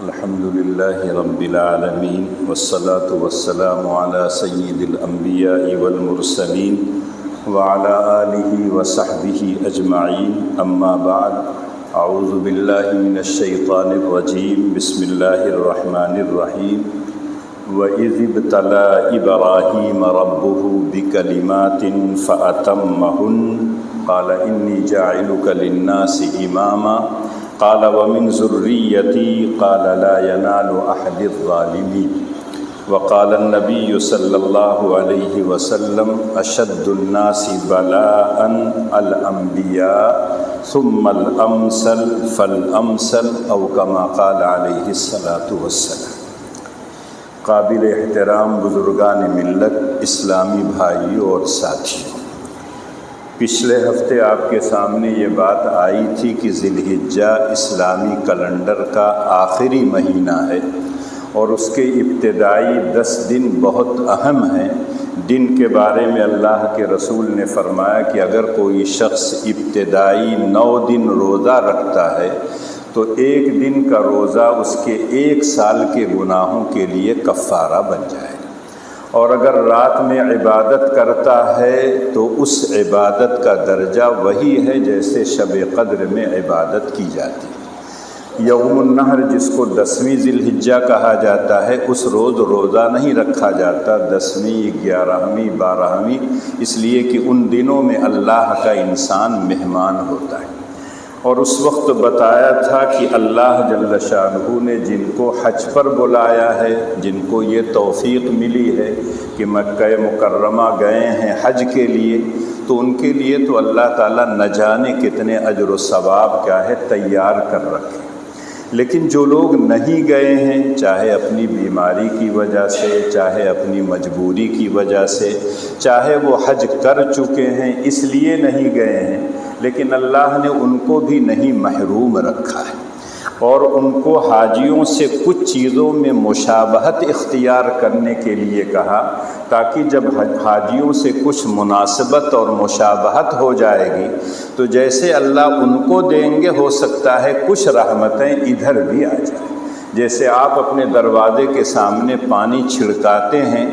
الحمد لله رب العالمين والصلاة والسلام على سيد الأنبياء والمرسلين وعلى آله وصحبه أجمعين أما بعد أعوذ بالله من الشيطان الرجيم بسم الله الرحمن الرحيم وَإِذِ ابْتَلَى إِبْرَاهِيمَ رَبُّهُ بِكَلِمَاتٍ فَأَتَمَّهُنَّ قَالَ إِنِّي جَاعِلُكَ لِلنَّاسِ إِمَامًا قال ومن ذريتي قال لا ينال أحد الظالمين وقال النبي صلى الله عليه وسلم أشد الناس بلاء الأنبياء ثم الأمثل فالأمثل أو كما قال عليه الصلاة والسلام۔ قابل احترام بزرگان ملت، اسلامی بھائیوں اور ساتھیوں، پچھلے ہفتے آپ کے سامنے یہ بات آئی تھی کہ ذی الحجہ اسلامی کیلنڈر کا آخری مہینہ ہے اور اس کے ابتدائی 10 دن بہت اہم ہیں۔ دن کے بارے میں اللہ کے رسول نے فرمایا کہ اگر کوئی شخص ابتدائی 9 دن روزہ رکھتا ہے تو ایک دن کا روزہ اس کے 1 سال کے گناہوں کے لیے کفارہ بن جائے گا، اور اگر رات میں عبادت کرتا ہے تو اس عبادت کا درجہ وہی ہے جیسے شب قدر میں عبادت کی جاتی ہے۔ یوم النحر جس کو 10ویں ذی الحجہ کہا جاتا ہے، اس روز روزہ نہیں رکھا جاتا، 10ویں، 11ویں، 12ویں، اس لیے کہ ان دنوں میں اللہ کا انسان مہمان ہوتا ہے۔ اور اس وقت بتایا تھا کہ اللہ جل شانہ نے جن کو حج پر بلایا ہے، جن کو یہ توفیق ملی ہے کہ مکہ مکرمہ گئے ہیں حج کے لیے، تو ان کے لیے تو اللہ تعالیٰ نہ جانے کتنے اجر و ثواب کیا ہے تیار کر رکھے۔ لیکن جو لوگ نہیں گئے ہیں، چاہے اپنی بیماری کی وجہ سے، چاہے اپنی مجبوری کی وجہ سے، چاہے وہ حج کر چکے ہیں اس لیے نہیں گئے ہیں، لیکن اللہ نے ان کو بھی نہیں محروم رکھا ہے، اور ان کو حاجیوں سے کچھ چیزوں میں مشابہت اختیار کرنے کے لیے کہا، تاکہ جب حاجیوں سے کچھ مناسبت اور مشابہت ہو جائے گی تو جیسے اللہ ان کو دیں گے، ہو سکتا ہے کچھ رحمتیں ادھر بھی آ جائیں۔ جیسے آپ اپنے دروازے کے سامنے پانی چھڑکاتے ہیں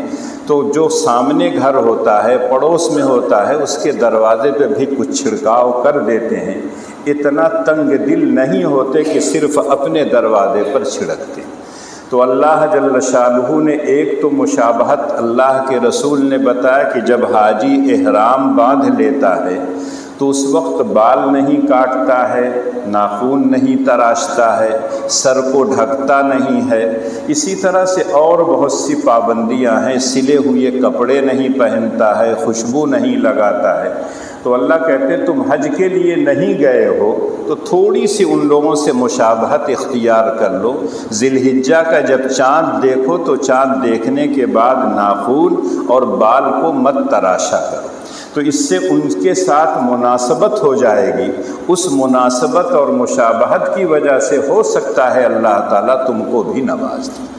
تو جو سامنے گھر ہوتا ہے، پڑوس میں ہوتا ہے، اس کے دروازے پہ بھی کچھ چھڑکاؤ کر دیتے ہیں۔ اتنا تنگ دل نہیں ہوتے کہ صرف اپنے دروازے پر چھڑکتے۔ تو اللہ جل شانہ نے ایک تو مشابہت اللہ کے رسول نے بتایا کہ جب حاجی احرام باندھ لیتا ہے تو اس وقت بال نہیں کاٹتا ہے، ناخن نہیں تراشتا ہے، سر کو ڈھکتا نہیں ہے، اسی طرح سے اور بہت سی پابندیاں ہیں، سلے ہوئے کپڑے نہیں پہنتا ہے، خوشبو نہیں لگاتا ہے۔ تو اللہ کہتے ہیں تم حج کے لیے نہیں گئے ہو تو تھوڑی سی ان لوگوں سے مشابہت اختیار کر لو۔ ذی الحجہ کا جب چاند دیکھو تو چاند دیکھنے کے بعد ناخن اور بال کو مت تراشا کرو، تو اس سے ان کے ساتھ مناسبت ہو جائے گی۔ اس مناسبت اور مشابہت کی وجہ سے ہو سکتا ہے اللہ تعالیٰ تم کو بھی نواز دے۔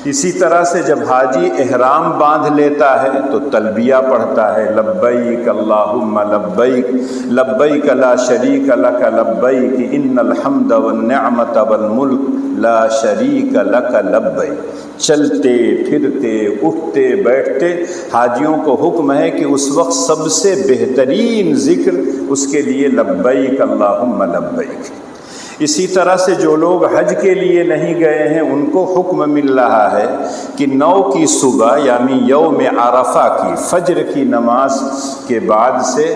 اسی طرح سے جب حاجی احرام باندھ لیتا ہے تو تلبیہ پڑھتا ہے، لبیک اللہم لبیک لبیک لا شریک لک لبیک ان الحمد والنعمت والملک لا شریک لک لبیک۔ چلتے پھرتے اٹھتے بیٹھتے حاجیوں کو حکم ہے کہ اس وقت سب سے بہترین ذکر اس کے لیے لبیک اللہم لبیک۔ اسی طرح سے جو لوگ حج کے لیے نہیں گئے ہیں ان کو حکم مل رہا ہے کہ 9 کی صبح یعنی یوم عرفہ کی فجر کی نماز کے بعد سے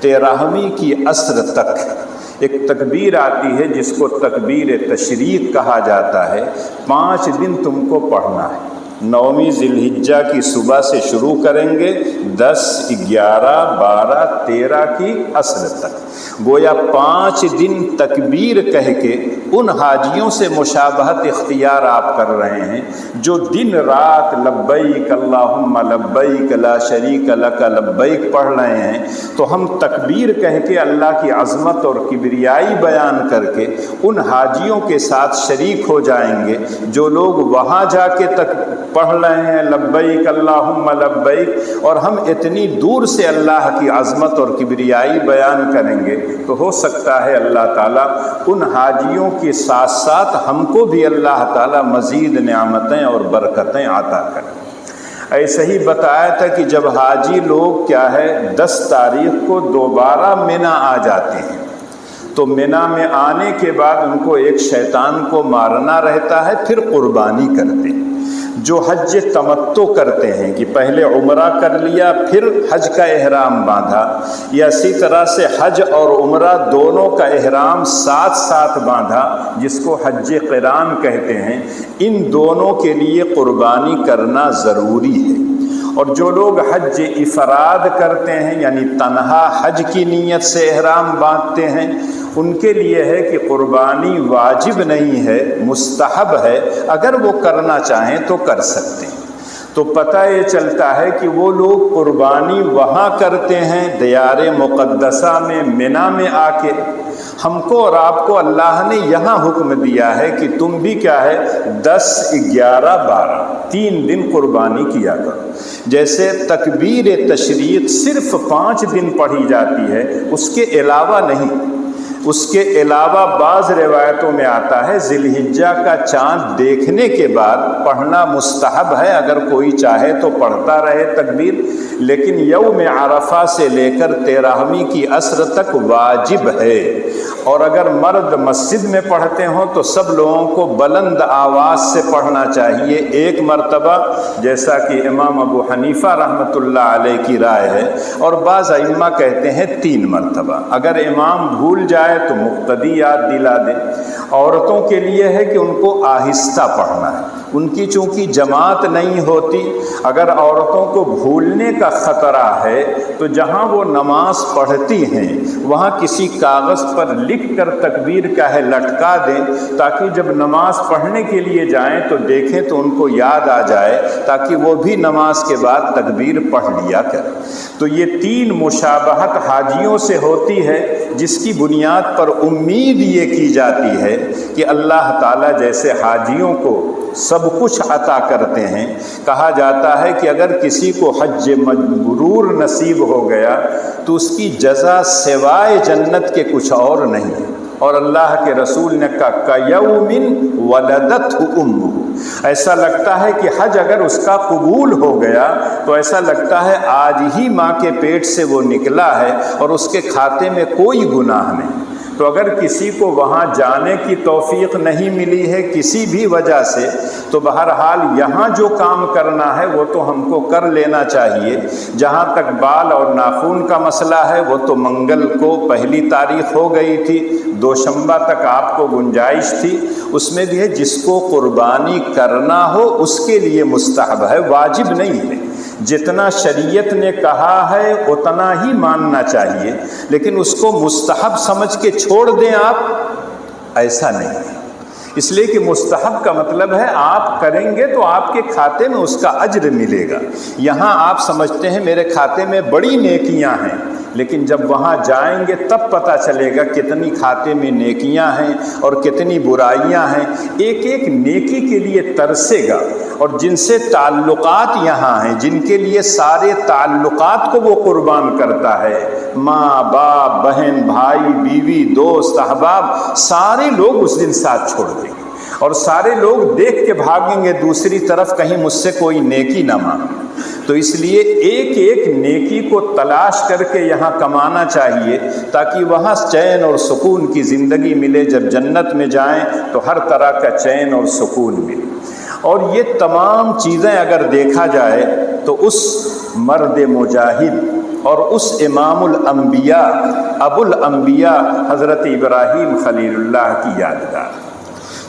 13ویں کی عصر تک ایک تکبیر آتی ہے جس کو تکبیر تشریق کہا جاتا ہے، 5 دن تم کو پڑھنا ہے۔ 9ویں ذی الحجہ کی صبح سے شروع کریں گے، 10، 11، 12، 13 کی عصر تک، گویا 5 دن تکبیر کہہ کے ان حاجیوں سے مشابہت اختیار آپ کر رہے ہیں جو دن رات لبیک اللہم لبیک لا شریک لک لبیک پڑھ رہے ہیں۔ تو ہم تکبیر کہہ کے اللہ کی عظمت اور کبریائی بیان کر کے ان حاجیوں کے ساتھ شریک ہو جائیں گے جو لوگ وہاں جا کے پڑھ رہے ہیں لبیک اللہم لبیک، اور ہم اتنی دور سے اللہ کی عظمت اور کبریائی بیان کریں گے تو ہو سکتا ہے اللہ تعالیٰ ان حاجیوں کے ساتھ ساتھ ہم کو بھی اللہ تعالیٰ مزید نعمتیں اور برکتیں عطا کریں۔ ایسے ہی بتایا تھا کہ جب حاجی لوگ کیا ہے 10 تاریخ کو دوبارہ منی آ جاتے ہیں تو منی میں آنے کے بعد ان کو ایک شیطان کو مارنا رہتا ہے، پھر قربانی کرتے ہیں۔ جو حج تمتع کرتے ہیں کہ پہلے عمرہ کر لیا پھر حج کا احرام باندھا، یا اسی طرح سے حج اور عمرہ دونوں کا احرام ساتھ ساتھ باندھا جس کو حج قران کہتے ہیں، ان دونوں کے لیے قربانی کرنا ضروری ہے۔ اور جو لوگ حج افراد کرتے ہیں یعنی تنہا حج کی نیت سے احرام باندھتے ہیں، ان کے لیے ہے کہ قربانی واجب نہیں ہے، مستحب ہے، اگر وہ کرنا چاہیں تو کر سکتے ہیں۔ تو پتہ یہ چلتا ہے کہ وہ لوگ قربانی وہاں کرتے ہیں دیار مقدسہ میں منی میں آ کے۔ ہم کو اور آپ کو اللہ نے یہاں حکم دیا ہے کہ تم بھی کیا ہے 10 11 12 3 دن قربانی کیا کرو۔ جیسے تکبیر تشریق صرف 5 دن پڑھی جاتی ہے، اس کے علاوہ نہیں۔ اس کے علاوہ بعض روایتوں میں آتا ہے ذی الحجہ کا چاند دیکھنے کے بعد پڑھنا مستحب ہے، اگر کوئی چاہے تو پڑھتا رہے تکبیر، لیکن یوم عرفہ سے لے کر 13ویں کی عصر تک واجب ہے۔ اور اگر مرد مسجد میں پڑھتے ہوں تو سب لوگوں کو بلند آواز سے پڑھنا چاہیے 1 مرتبہ، جیسا کہ امام ابو حنیفہ رحمۃ اللہ علیہ کی رائے ہے، اور بعض ائمہ کہتے ہیں 3 مرتبہ۔ اگر امام بھول جائے تو مقتدی یاد دلا دے۔ عورتوں کے لیے ہے کہ ان کو آہستہ پڑھنا ہے، ان کی چونکہ جماعت نہیں ہوتی، اگر عورتوں کو بھولنے کا خطرہ ہے تو جہاں وہ نماز پڑھتی ہیں وہاں کسی کاغذ پر لکھ کر تکبیر کا ہے لٹکا دیں، تاکہ جب نماز پڑھنے کے لیے جائیں تو دیکھیں تو ان کو یاد آ جائے، تاکہ وہ بھی نماز کے بعد تکبیر پڑھ لیا کریں۔ تو یہ 3 مشابہت حاجیوں سے ہوتی ہے، جس کی بنیاد پر امید یہ کی جاتی ہے کہ اللہ تعالیٰ جیسے حاجیوں کو سب کچھ عطا کرتے ہیں۔ کہا جاتا ہے کہ اگر کسی کو حج مبرور نصیب ہو گیا تو اس کی جزا سوائے جنت کے کچھ اور نہیں ہے۔ اور اللہ کے رسول نے کہا کَیَوْمٍ وَلَدَتْهُ أُمُّهُ، ایسا لگتا ہے کہ حج اگر اس کا قبول ہو گیا تو ایسا لگتا ہے آج ہی ماں کے پیٹ سے وہ نکلا ہے اور اس کے کھاتے میں کوئی گناہ نہیں۔ تو اگر کسی کو وہاں جانے کی توفیق نہیں ملی ہے کسی بھی وجہ سے، تو بہرحال یہاں جو کام کرنا ہے وہ تو ہم کو کر لینا چاہیے۔ جہاں تک بال اور ناخن کا مسئلہ ہے وہ تو منگل کو 1 تاریخ ہو گئی تھی، دوشنبہ تک آپ کو گنجائش تھی، اس میں بھی ہے جس کو قربانی کرنا ہو اس کے لیے مستحب ہے، واجب نہیں ہے۔ جتنا شریعت نے کہا ہے اتنا ہی ماننا چاہیے، لیکن اس کو مستحب سمجھ کے چھوڑ دیں آپ، ایسا نہیں ہے۔ اس لیے کہ مستحب کا مطلب ہے آپ کریں گے تو آپ کے کھاتے میں اس کا اجر ملے گا۔ یہاں آپ سمجھتے ہیں میرے کھاتے میں بڑی نیکیاں ہیں، لیکن جب وہاں جائیں گے تب پتہ چلے گا کتنی کھاتے میں نیکیاں ہیں اور کتنی برائیاں ہیں۔ ایک ایک نیکی کے لیے ترسے گا، اور جن سے تعلقات یہاں ہیں، جن کے لیے سارے تعلقات کو وہ قربان کرتا ہے، ماں باپ بہن بھائی بیوی دوست احباب، سارے لوگ اس دن ساتھ چھوڑ دیں گے، اور سارے لوگ دیکھ کے بھاگیں گے دوسری طرف کہیں مجھ سے کوئی نیکی نہ مانگے۔ تو اس لیے ایک ایک نیکی کو تلاش کر کے یہاں کمانا چاہیے، تاکہ وہاں چین اور سکون کی زندگی ملے، جب جنت میں جائیں تو ہر طرح کا چین اور سکون ملے۔ اور یہ تمام چیزیں اگر دیکھا جائے تو اس مرد مجاہد اور اس امام الانبیاء ابو الانبیاء حضرت ابراہیم خلیل اللہ کی یادگار،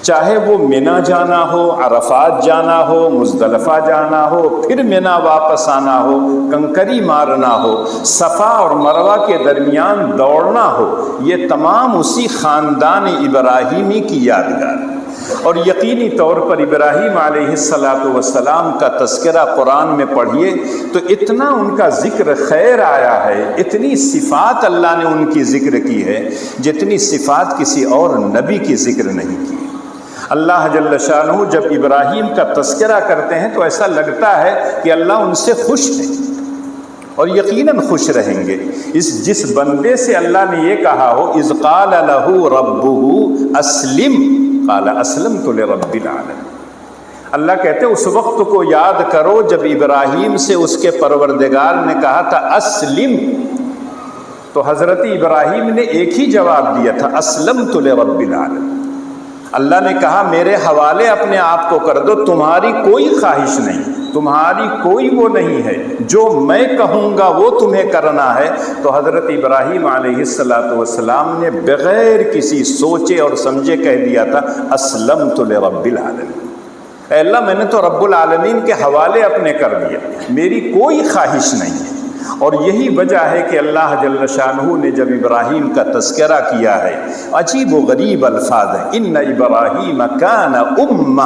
چاہے وہ منی جانا ہو، عرفات جانا ہو، مزدلفہ جانا ہو، پھر منی واپس آنا ہو، کنکری مارنا ہو، صفا اور مروہ کے درمیان دوڑنا ہو، یہ تمام اسی خاندان ابراہیمی کی یادگار۔ اور یقینی طور پر ابراہیم علیہ السلام کا تذکرہ قرآن میں پڑھیے تو اتنا ان کا ذکر خیر آیا ہے، اتنی صفات اللہ نے ان کی ذکر کی ہے جتنی صفات کسی اور نبی کی ذکر نہیں کی۔ اللہ جل شانہ جب ابراہیم کا تذکرہ کرتے ہیں تو ایسا لگتا ہے کہ اللہ ان سے خوش ہے، اور یقیناً خوش رہیں گے۔ جس بندے سے اللہ نے یہ کہا ہو اذ قال له ربه اسلم قال اسلمت لرب العالمین، اللہ کہتے اس وقت کو یاد کرو جب ابراہیم سے اس کے پروردگار نے کہا تھا اسلم، تو حضرت ابراہیم نے ایک ہی جواب دیا تھا اسلمت لرب العالمین۔ اللہ نے کہا میرے حوالے اپنے آپ کو کر دو، تمہاری کوئی خواہش نہیں، تمہاری کوئی وہ نہیں ہے، جو میں کہوں گا وہ تمہیں کرنا ہے۔ تو حضرت ابراہیم علیہ السلام نے بغیر کسی سوچے اور سمجھے کہہ دیا تھا اسلمت لرب العالمین، اے اللہ میں نے تو رب العالمین کے حوالے اپنے کر دیا، میری کوئی خواہش نہیں ہے۔ اور یہی وجہ ہے کہ اللہ جل شانہ نے جب ابراہیم کا تذکرہ کیا ہے، عجیب و غریب الفاظ ہیں، ان ابراہیم کان امہ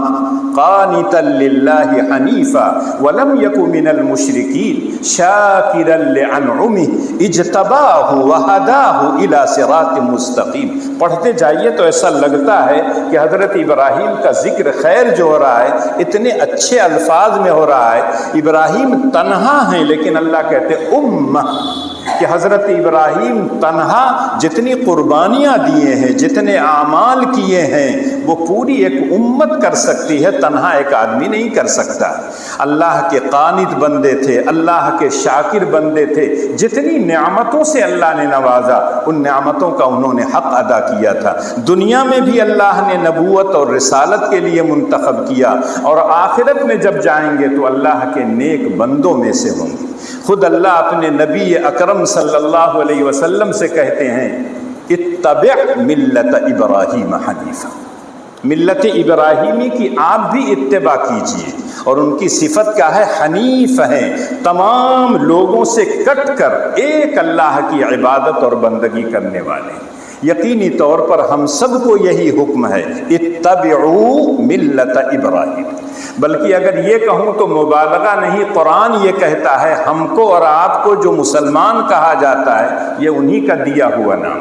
قانتا للہ حنیفا ولم یک من المشرکین شاکرا لانعمہ اجتباہ وہداہ الی صراط مستقیم۔ پڑھتے جائیے تو ایسا لگتا ہے کہ حضرت ابراہیم کا ذکر خیر جو ہو رہا ہے اتنے اچھے الفاظ میں ہو رہا ہے۔ ابراہیم تنہا ہیں لیکن اللہ کہتے امہ، کہ حضرت ابراہیم تنہا جتنی قربانیاں دیے ہیں، جتنے اعمال کیے ہیں، وہ پوری ایک امت کر سکتی ہے، تنہا ایک آدمی نہیں کر سکتا۔ اللہ کے قانت بندے تھے، اللہ کے شاکر بندے تھے، جتنی نعمتوں سے اللہ نے نوازا ان نعمتوں کا انہوں نے حق ادا کیا تھا۔ دنیا میں بھی اللہ نے نبوت اور رسالت کے لیے منتخب کیا، اور آخرت میں جب جائیں گے تو اللہ کے نیک بندوں میں سے ہوں گے۔ خود اللہ اپنے نبی اکرم صلی اللہ علیہ وسلم سے کہتے ہیں اتبع ملت ابراہیم حنیفا، ملت ابراہیمی کی آپ بھی اتباع کیجئے، اور ان کی صفت کیا ہے؟ حنیف ہیں، تمام لوگوں سے کٹ کر ایک اللہ کی عبادت اور بندگی کرنے والے۔ یقینی طور پر ہم سب کو یہی حکم ہے اتبعوا ملت ابراہیم، بلکہ اگر یہ کہوں تو مبالغہ نہیں، قرآن یہ کہتا ہے ہم کو اور آپ کو جو مسلمان کہا جاتا ہے یہ انہی کا دیا ہوا نام،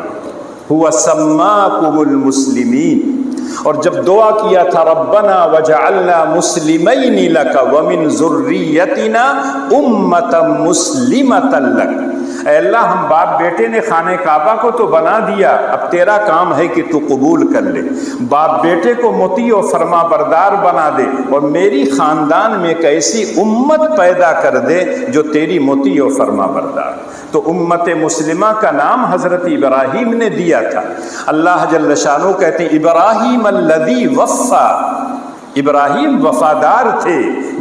هو سماکم المسلمین۔ اور جب دعا کیا تھا ربنا وجعلنا مسلمین لک ومن ذریتنا امۃ مسلمۃ لک، اے اللہ ہم باپ بیٹے نے خانہ کعبہ کو تو بنا دیا، اب تیرا کام ہے کہ تو قبول کر لے، باپ بیٹے کو مطیع و فرما بردار بنا دے، اور میری خاندان میں ایک ایسی امت پیدا کر دے جو تیری مطیع و فرما بردار۔ تو امت مسلمہ کا نام حضرت ابراہیم نے دیا تھا۔ اللہ جل شانہ کہتے ہیں ابراہیم الذی وفا، ابراہیم وفادار تھے،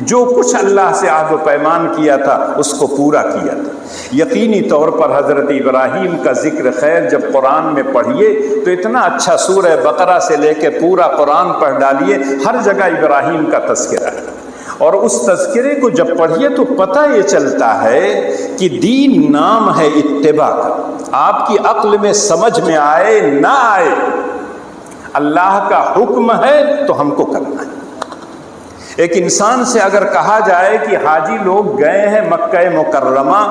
جو کچھ اللہ سے عہد و پیمان کیا تھا اس کو پورا کیا تھا۔ یقینی طور پر حضرت ابراہیم کا ذکر خیر جب قرآن میں پڑھیے تو اتنا اچھا، سورہ بقرہ سے لے کے پورا قرآن پڑھ ڈالیے، ہر جگہ ابراہیم کا تذکرہ ہے، اور اس تذکرے کو جب پڑھیے تو پتہ یہ چلتا ہے کہ دین نام ہے اتباع کا۔ آپ کی عقل میں سمجھ میں آئے نہ آئے، اللہ کا حکم ہے تو ہم کو کرنا ہے۔ ایک انسان سے اگر کہا جائے کہ حاجی لوگ گئے ہیں مکہ مکرمہ،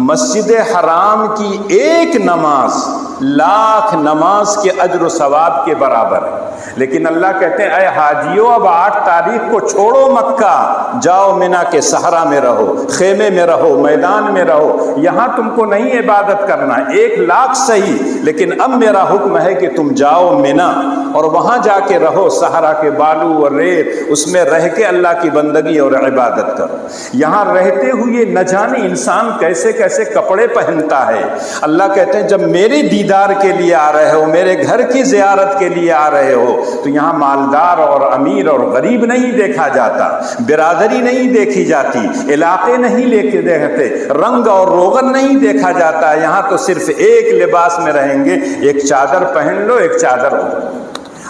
مسجد حرام کی ایک نماز لاکھ نماز کے اجر و ثواب کے برابر ہے، لیکن اللہ کہتے ہیں اے حاجیوں اب 8 تاریخ کو چھوڑو مکہ، جاؤ مینا کے صحرا میں رہو، خیمے میں رہو، میدان میں رہو، یہاں تم کو نہیں عبادت کرنا، 1 لاکھ صحیح، لیکن اب میرا حکم ہے کہ تم جاؤ مینا اور وہاں جا کے رہو، صحرا کے بالو اور ریت اس میں رہ کے اللہ کی بندگی اور عبادت کرو۔ یہاں رہتے ہوئے نہ جانے انسان کیسے کیسے کپڑے پہنتا ہے۔ اللہ کہتے ہیں جب میرے دیدار کے لیے آ رہے ہو، میرے گھر کی زیارت کے لیے آ رہے ہو، تو یہاں مالدار اور امیر اور غریب نہیں دیکھا جاتا، برادری نہیں دیکھی جاتی، علاقے نہیں لے کے دیکھتے، رنگ اور روغن نہیں دیکھا جاتا، یہاں تو صرف ایک لباس میں رہیں گے، ایک چادر پہن لو، ایک چادر ہو،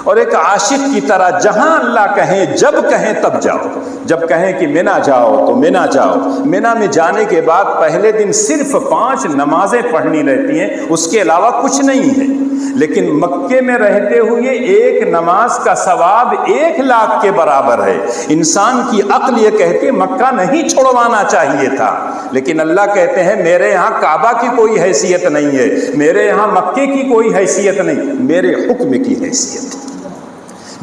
اور ایک عاشق کی طرح جہاں اللہ کہیں جب کہیں تب جاؤ، جب کہیں کہ مینا جاؤ تو مینا جاؤ۔ مینا میں جانے کے بعد پہلے دن صرف 5 نمازیں پڑھنی رہتی ہیں، اس کے علاوہ کچھ نہیں ہے، لیکن مکے میں رہتے ہوئے ایک نماز کا ثواب 1 لاکھ کے برابر ہے۔ انسان کی عقل یہ کہتی مکہ نہیں چھوڑوانا چاہیے تھا، لیکن اللہ کہتے ہیں میرے یہاں کعبہ کی کوئی حیثیت نہیں ہے، میرے یہاں مکے کی کوئی حیثیت نہیں، میرے حکم کی حیثیت ہے۔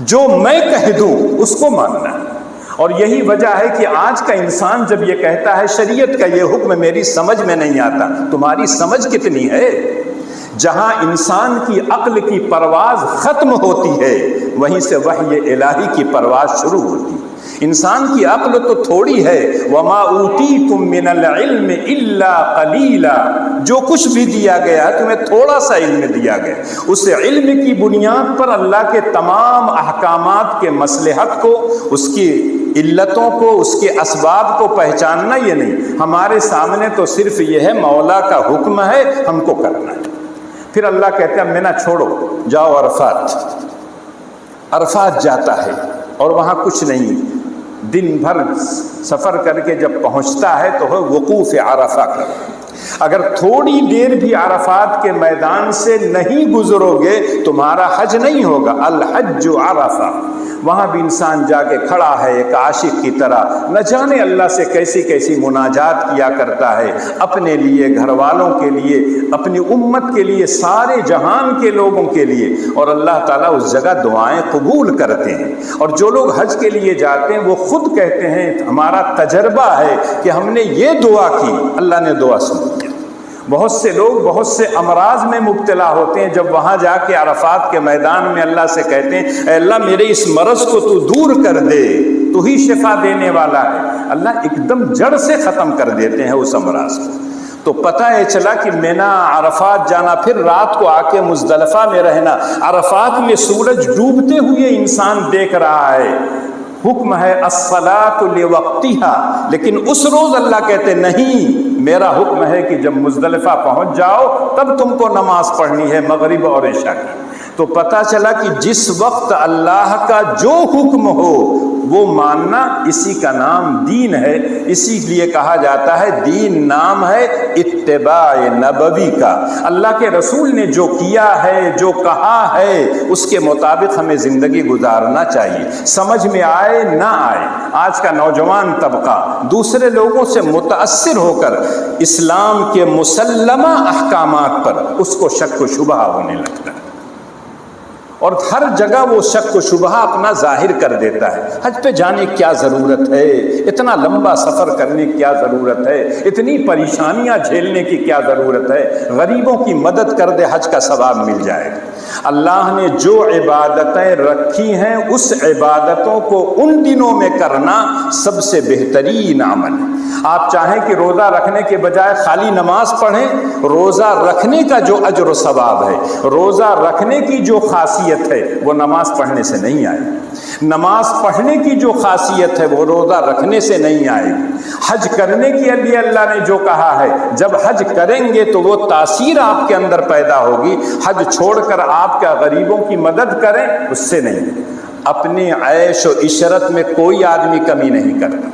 جو میں کہہ دوں اس کو ماننا ہے۔ اور یہی وجہ ہے کہ آج کا انسان جب یہ کہتا ہے شریعت کا یہ حکم میری سمجھ میں نہیں آتا، تمہاری سمجھ کتنی ہے؟ جہاں انسان کی عقل کی پرواز ختم ہوتی ہے وہیں سے وحی الہی کی پرواز شروع ہوتی ہے۔ انسان کی عقل تو تھوڑی ہے، وَمَا أُوتِيتُم مِّنَ الْعِلْمِ إِلَّا قَلِيلًا، جو کچھ بھی دیا گیا تمہیں تھوڑا سا علم دیا گیا، اس علم کی بنیاد پر اللہ کے تمام احکامات کے مصلحت کو، اس کی علتوں کو، اس کے اسباب کو پہچاننا یہ نہیں، ہمارے سامنے تو صرف یہ ہے مولا کا حکم ہے ہم کو کرنا ہے۔ پھر اللہ کہتے ہیں منہ چھوڑو، جاؤ عرفات۔ عرفات جاتا ہے اور وہاں کچھ نہیں، دن بھر سفر کر کے جب پہنچتا ہے تو وقوف عرفہ کر۔ اگر تھوڑی دیر بھی عرفات کے میدان سے نہیں گزرو گے تمہارا حج نہیں ہوگا۔ الحج عرفہ، وہاں بھی انسان جا کے کھڑا ہے ایک عاشق کی طرح، نہ جانے اللہ سے کیسی کیسی مناجات کیا کرتا ہے، اپنے لیے، گھر والوں کے لیے، اپنی امت کے لیے، سارے جہان کے لوگوں کے لیے، اور اللہ تعالیٰ اس جگہ دعائیں قبول کرتے ہیں۔ اور جو لوگ حج کے لیے جاتے ہیں وہ خود کہتے ہیں ہمارا تجربہ ہے کہ ہم نے یہ دعا کی، اللہ نے دعا سن لیا۔ بہت سے لوگ بہت سے امراض میں مبتلا ہوتے ہیں، جب وہاں جا کے عرفات کے میدان میں اللہ سے کہتے ہیں اے اللہ میرے اس مرض کو تو دور کر دے، تو ہی شفا دینے والا ہے، اللہ ایک دم جڑ سے ختم کر دیتے ہیں اس امراض کو۔ تو پتہ ہے چلا کہ مینا، عرفات جانا، پھر رات کو آ کے مزدلفہ میں رہنا، عرفات میں سورج ڈوبتے ہوئے انسان دیکھ رہا ہے، حکم ہے الصلاۃ لوقتها، لیکن اس روز اللہ کہتے نہیں، میرا حکم ہے کہ جب مزدلفہ پہنچ جاؤ تب تم کو نماز پڑھنی ہے مغرب اور عشاء کی۔ تو پتہ چلا کہ جس وقت اللہ کا جو حکم ہو وہ ماننا، اسی کا نام دین ہے۔ اسی لیے کہا جاتا ہے دین نام ہے اتباع نبوی کا۔ اللہ کے رسول نے جو کیا ہے، جو کہا ہے، اس کے مطابق ہمیں زندگی گزارنا چاہیے، سمجھ میں آئے نہ آئے۔ آج کا نوجوان طبقہ دوسرے لوگوں سے متاثر ہو کر اسلام کے مسلمہ احکامات پر اس کو شک و شبہ ہونے لگتا ہے، اور ہر جگہ وہ شک و شبہ اپنا ظاہر کر دیتا ہے۔ حج پہ جانے کیا ضرورت ہے، اتنا لمبا سفر کرنے کی کیا ضرورت ہے، اتنی پریشانیاں جھیلنے کی کیا ضرورت ہے، غریبوں کی مدد کر دے حج کا ثواب مل جائے گا۔ اللہ نے جو عبادتیں رکھی ہیں اس عبادتوں کو ان دنوں میں کرنا سب سے بہترین عمل ہے۔ آپ چاہیں کہ روزہ رکھنے کے بجائے خالی نماز پڑھیں، روزہ رکھنے کا جو اجر و ثواب ہے، روزہ رکھنے کی جو خاصیت ہے وہ نماز پڑھنے سے نہیں آئے گی، نماز پڑھنے کی جو خاصیت ہے وہ روزہ رکھنے سے نہیں آئے گی۔ حج کرنے کے لیے اللہ نے جو کہا ہے، جب حج کریں گے تو وہ تاثیر آپ کے اندر پیدا ہوگی۔ حج چھوڑ کر آپ کا غریبوں کی مدد کریں، اس سے نہیں۔ اپنی عیش و عشرت میں کوئی آدمی کمی نہیں کرتا۔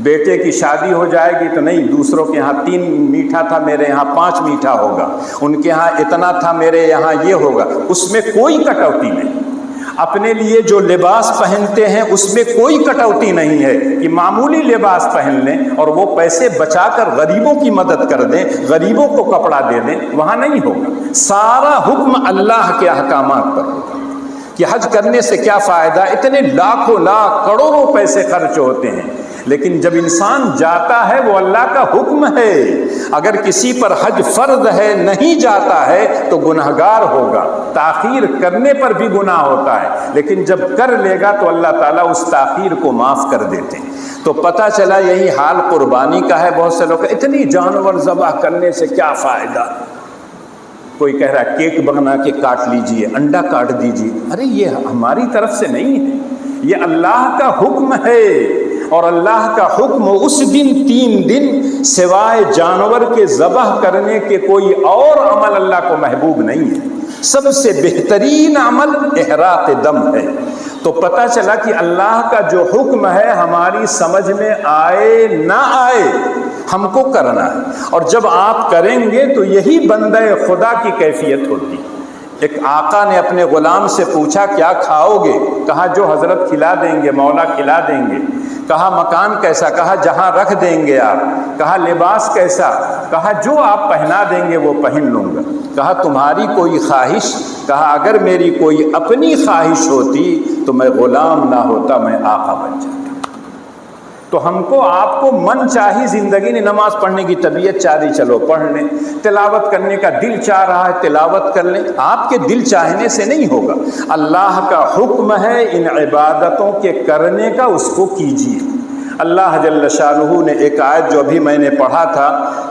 بیٹے کی شادی ہو جائے گی تو نہیں، دوسروں کے ہاں 3 میٹھا تھا میرے یہاں 5 میٹھا ہوگا، ان کے ہاں اتنا تھا میرے یہاں یہ ہوگا، اس میں کوئی کٹوتی نہیں۔ اپنے لیے جو لباس پہنتے ہیں اس میں کوئی کٹوتی نہیں ہے کہ معمولی لباس پہن لیں اور وہ پیسے بچا کر غریبوں کی مدد کر دیں، غریبوں کو کپڑا دے دیں، وہاں نہیں ہوگا۔ سارا حکم اللہ کے احکامات پر ہوگا کہ حج کرنے سے کیا فائدہ، اتنے لاکھوں لاکھ کروڑوں پیسے خرچ ہوتے ہیں، لیکن جب انسان جاتا ہے وہ اللہ کا حکم ہے۔ اگر کسی پر حج فرض ہے نہیں جاتا ہے تو گنہگار ہوگا، تاخیر کرنے پر بھی گناہ ہوتا ہے، لیکن جب کر لے گا تو اللہ تعالیٰ اس تاخیر کو معاف کر دیتے ہیں۔ تو پتہ چلا یہی حال قربانی کا ہے۔ بہت سے لوگ اتنی جانور ذبح کرنے سے کیا فائدہ، کوئی کہہ رہا ہے کیک بنا کے کاٹ لیجئے، انڈا کاٹ دیجئے۔ ارے یہ ہماری طرف سے نہیں ہے، یہ اللہ کا حکم ہے، اور اللہ کا حکم اس دن 3 دن سوائے جانور کے ذبح کرنے کے کوئی اور عمل اللہ کو محبوب نہیں ہے۔ سب سے بہترین عمل احراق دم ہے۔ تو پتہ چلا کہ اللہ کا جو حکم ہے ہماری سمجھ میں آئے نہ آئے ہم کو کرنا ہے، اور جب آپ کریں گے تو یہی بندہ خدا کی کیفیت ہوتی۔ ایک آقا نے اپنے غلام سے پوچھا کیا کھاؤ گے؟ کہا جو حضرت کھلا دیں گے، مولا کھلا دیں گے۔ کہا مکان کیسا؟ کہا جہاں رکھ دیں گے آپ۔ کہا لباس کیسا؟ کہا جو آپ پہنا دیں گے وہ پہن لوں گا۔ کہا تمہاری کوئی خواہش؟ کہا اگر میری کوئی اپنی خواہش ہوتی تو میں غلام نہ ہوتا، میں آقا بن جاتا۔ تو ہم کو آپ کو من چاہی زندگی نے، نماز پڑھنے کی طبیعت چاہ رہی چلو پڑھ لیں، تلاوت کرنے کا دل چاہ رہا ہے تلاوت کر لیں۔ آپ کے دل چاہنے سے نہیں ہوگا، اللہ کا حکم ہے ان عبادتوں کے کرنے کا، اس کو کیجیے۔ اللہ جل شانہ نے ایک آیت جو ابھی میں نے پڑھا تھا،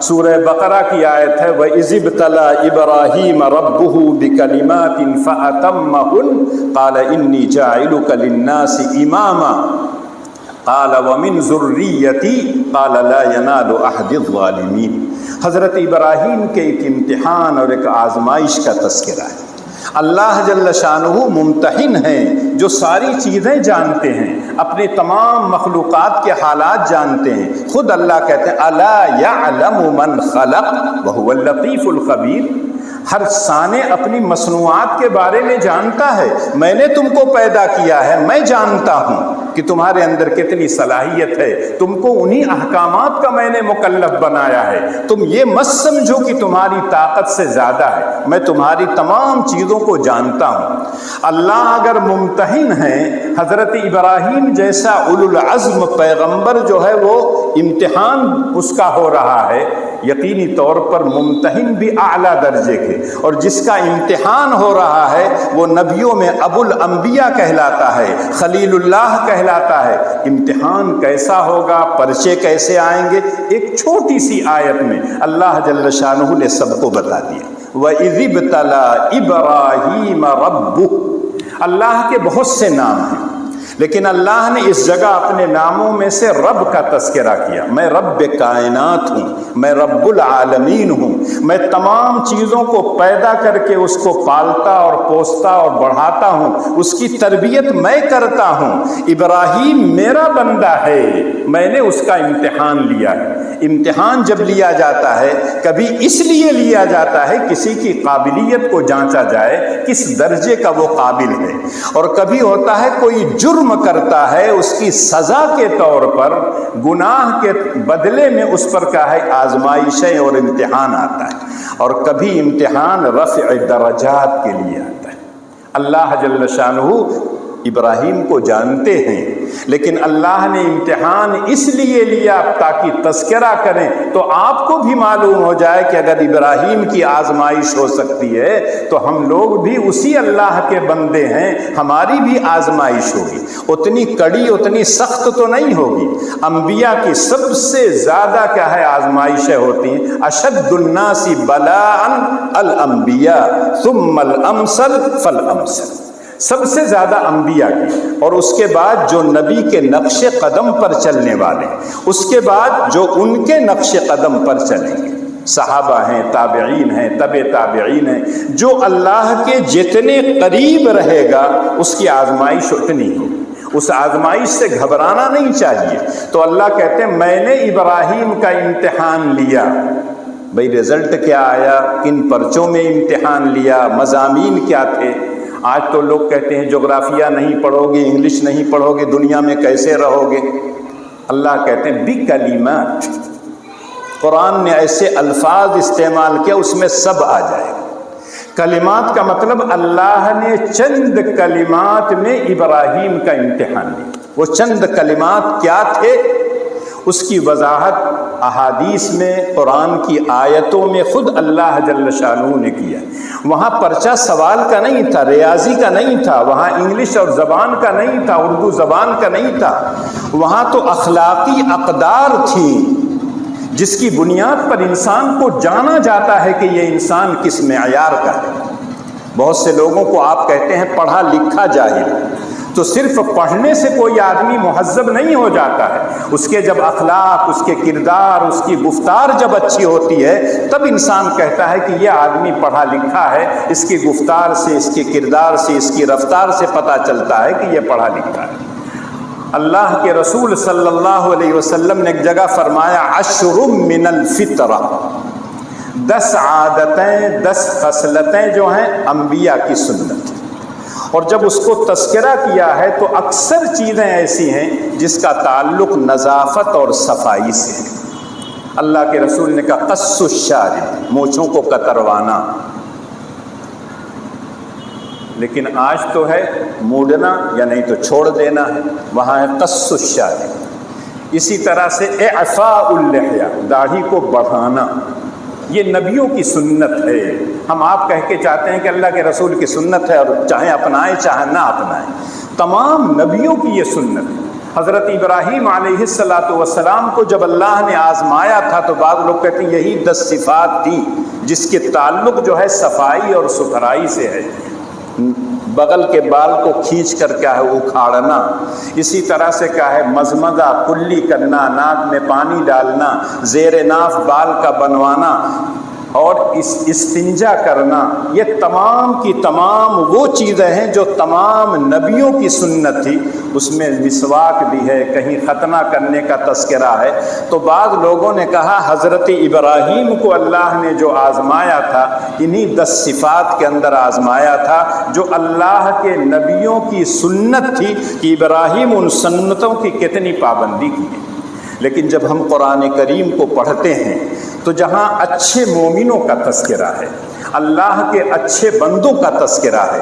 سورہ بقرہ کی آیت ہے، وَإِذِ ابْتَلَىٰ إِبْرَاهِيمَ رَبُّهُ بِكَلِمَاتٍ فَأَتَمَّهُنَّ قَالَ إِنِّي جَاعِلُكَ لِلنَّاسِ إِمَامًا قال ومن ذریتی قال لا ینال احد الظالمین۔ حضرت ابراہیم کے ایک امتحان اور ایک آزمائش کا تذکرہ ہے۔ اللہ جل شانہ ممتحن ہیں، جو ساری چیزیں جانتے ہیں، اپنے تمام مخلوقات کے حالات جانتے ہیں۔ خود اللہ کہتے ہیں الا یعلم من خلق وهو اللطیف الخبیر۔ ہر صانع اپنی مصنوعات کے بارے میں جانتا ہے۔ میں نے تم کو پیدا کیا ہے، میں جانتا ہوں کہ تمہارے اندر کتنی صلاحیت ہے، تم کو انہی احکامات کا میں نے مکلف بنایا ہے۔ تم یہ مت سمجھو کہ تمہاری طاقت سے زیادہ ہے، میں تمہاری تمام چیزوں کو جانتا ہوں۔ اللہ اگر ممتحن ہیں، حضرت ابراہیم جیسا اولو العزم پیغمبر جو ہے وہ امتحان اس کا ہو رہا ہے، یقینی طور پر ممتحن بھی اعلیٰ درجے کے، اور جس کا امتحان ہو رہا ہے وہ نبیوں میں ابو الانبیاء کہلاتا ہے، خلیل اللہ کہلاتا ہے۔ امتحان کیسا ہوگا، پرچے کیسے آئیں گے، ایک چھوٹی سی آیت میں اللہ جل شانہ نے سب کو بتا دیا۔ وَإِذِ ابْتَلَىٰ إِبْرَاهِيمَ رَبُّهُ۔ اللہ کے بہت سے نام ہیں، لیکن اللہ نے اس جگہ اپنے ناموں میں سے رب کا تذکرہ کیا۔ میں رب کائنات ہوں، میں رب العالمین ہوں، میں تمام چیزوں کو پیدا کر کے اس کو پالتا اور پوستا اور بڑھاتا ہوں، اس کی تربیت میں کرتا ہوں۔ ابراہیم میرا بندہ ہے، میں نے اس کا امتحان لیا ہے۔ امتحان جب لیا جاتا ہے، کبھی اس لیے لیا جاتا ہے کسی کی قابلیت کو جانچا جائے کس درجے کا وہ قابل ہے، اور کبھی ہوتا ہے کوئی جرم کرتا ہے، اس کی سزا کے طور پر، گناہ کے بدلے میں اس پر کیا ہے آزمائشیں اور امتحان آتا ہے، اور کبھی امتحان رفع درجات کے لیے آتا ہے۔ اللہ جل شانہ ابراہیم کو جانتے ہیں، لیکن اللہ نے امتحان اس لیے لیا تاکہ تذکرہ کریں، تو آپ کو بھی معلوم ہو جائے کہ اگر ابراہیم کی آزمائش ہو سکتی ہے تو ہم لوگ بھی اسی اللہ کے بندے ہیں، ہماری بھی آزمائش ہوگی۔ اتنی کڑی، اتنی سخت تو نہیں ہوگی۔ انبیاء کی سب سے زیادہ کیا ہے آزمائشیں ہوتی ہیں۔ اشد الناس بلاء الانبیاء ثم الامثل فالامثل۔ سب سے زیادہ انبیاء کی، اور اس کے بعد جو نبی کے نقش قدم پر چلنے والے، اس کے بعد جو ان کے نقش قدم پر چلیں گے، صحابہ ہیں، تابعین ہیں، تبع تابعین ہیں۔ جو اللہ کے جتنے قریب رہے گا اس کی آزمائش اتنی ہوگی۔ اس آزمائش سے گھبرانا نہیں چاہیے۔ تو اللہ کہتے ہیں میں نے ابراہیم کا امتحان لیا۔ بھئی رزلٹ کیا آیا، کن پرچوں میں امتحان لیا، مضامین کیا تھے۔ آج تو لوگ کہتے ہیں جغرافیہ نہیں پڑھو گے، انگلش نہیں پڑھو گے، دنیا میں کیسے رہو گے۔ اللہ کہتے ہیں بکلمات، قرآن نے ایسے الفاظ استعمال کیا اس میں سب آ جائے گا۔ کلمات کا مطلب اللہ نے چند کلمات میں ابراہیم کا امتحان لیا۔ وہ چند کلمات کیا تھے، اس کی وضاحت احادیث میں، قرآن کی آیتوں میں خود اللہ جل شانہ نے کیا۔ وہاں پرچہ سوال کا نہیں تھا، ریاضی کا نہیں تھا، وہاں انگلش اور زبان کا نہیں تھا، اردو زبان کا نہیں تھا، وہاں تو اخلاقی اقدار تھیں جس کی بنیاد پر انسان کو جانا جاتا ہے کہ یہ انسان کس معیار کا ہے۔ بہت سے لوگوں کو آپ کہتے ہیں پڑھا لکھا جاہل، تو صرف پڑھنے سے کوئی آدمی مہذب نہیں ہو جاتا ہے، اس کے جب اخلاق، اس کے کردار، اس کی گفتار جب اچھی ہوتی ہے تب انسان کہتا ہے کہ یہ آدمی پڑھا لکھا ہے۔ اس کی گفتار سے، اس کے کردار سے، اس کی رفتار سے پتہ چلتا ہے کہ یہ پڑھا لکھا ہے۔ اللہ کے رسول صلی اللہ علیہ وسلم نے ایک جگہ فرمایا 10 من الفطرہ، 10 عادتیں، 10 خصلتیں جو ہیں انبیاء کی سنت، اور جب اس کو تذکرہ کیا ہے تو اکثر چیزیں ایسی ہیں جس کا تعلق نظافت اور صفائی سے ہے۔ اللہ کے رسول نے کہا قص الشارب، مونچھوں کو کتروانا، لیکن آج تو ہے موڑنا یا نہیں تو چھوڑ دینا ہے، وہاں ہے قص الشارب۔ اسی طرح سے اعفاء اللحیہ، داڑھی کو بڑھانا، یہ نبیوں کی سنت ہے۔ ہم آپ کہہ کے چاہتے ہیں کہ اللہ کے رسول کی سنت ہے اور چاہے اپنائیں چاہے نہ اپنائیں، تمام نبیوں کی یہ سنت ہے۔ حضرت ابراہیم علیہ السلام کو جب اللہ نے آزمایا تھا تو بعض لوگ کہتے ہیں یہی 10 صفات تھی جس کے تعلق جو ہے صفائی اور ستھرائی سے ہے۔ بغل کے بال کو کھینچ کر کیا ہے اکھاڑنا، اسی طرح سے کیا ہے مزمزہ، کلی کرنا، ناک میں پانی ڈالنا، زیر ناف بال کا بنوانا اور استنجا کرنا، یہ تمام کی تمام وہ چیزیں ہیں جو تمام نبیوں کی سنت تھی۔ اس میں مسواک بھی ہے، کہیں ختنہ کرنے کا تذکرہ ہے۔ تو بعض لوگوں نے کہا حضرت ابراہیم کو اللہ نے جو آزمایا تھا انہی 10 صفات کے اندر آزمایا تھا جو اللہ کے نبیوں کی سنت تھی کہ ابراہیم ان سنتوں کی کتنی پابندی کی ہے۔ لیکن جب ہم قرآن کریم کو پڑھتے ہیں تو جہاں اچھے مومنوں کا تذکرہ ہے، اللہ کے اچھے بندوں کا تذکرہ ہے،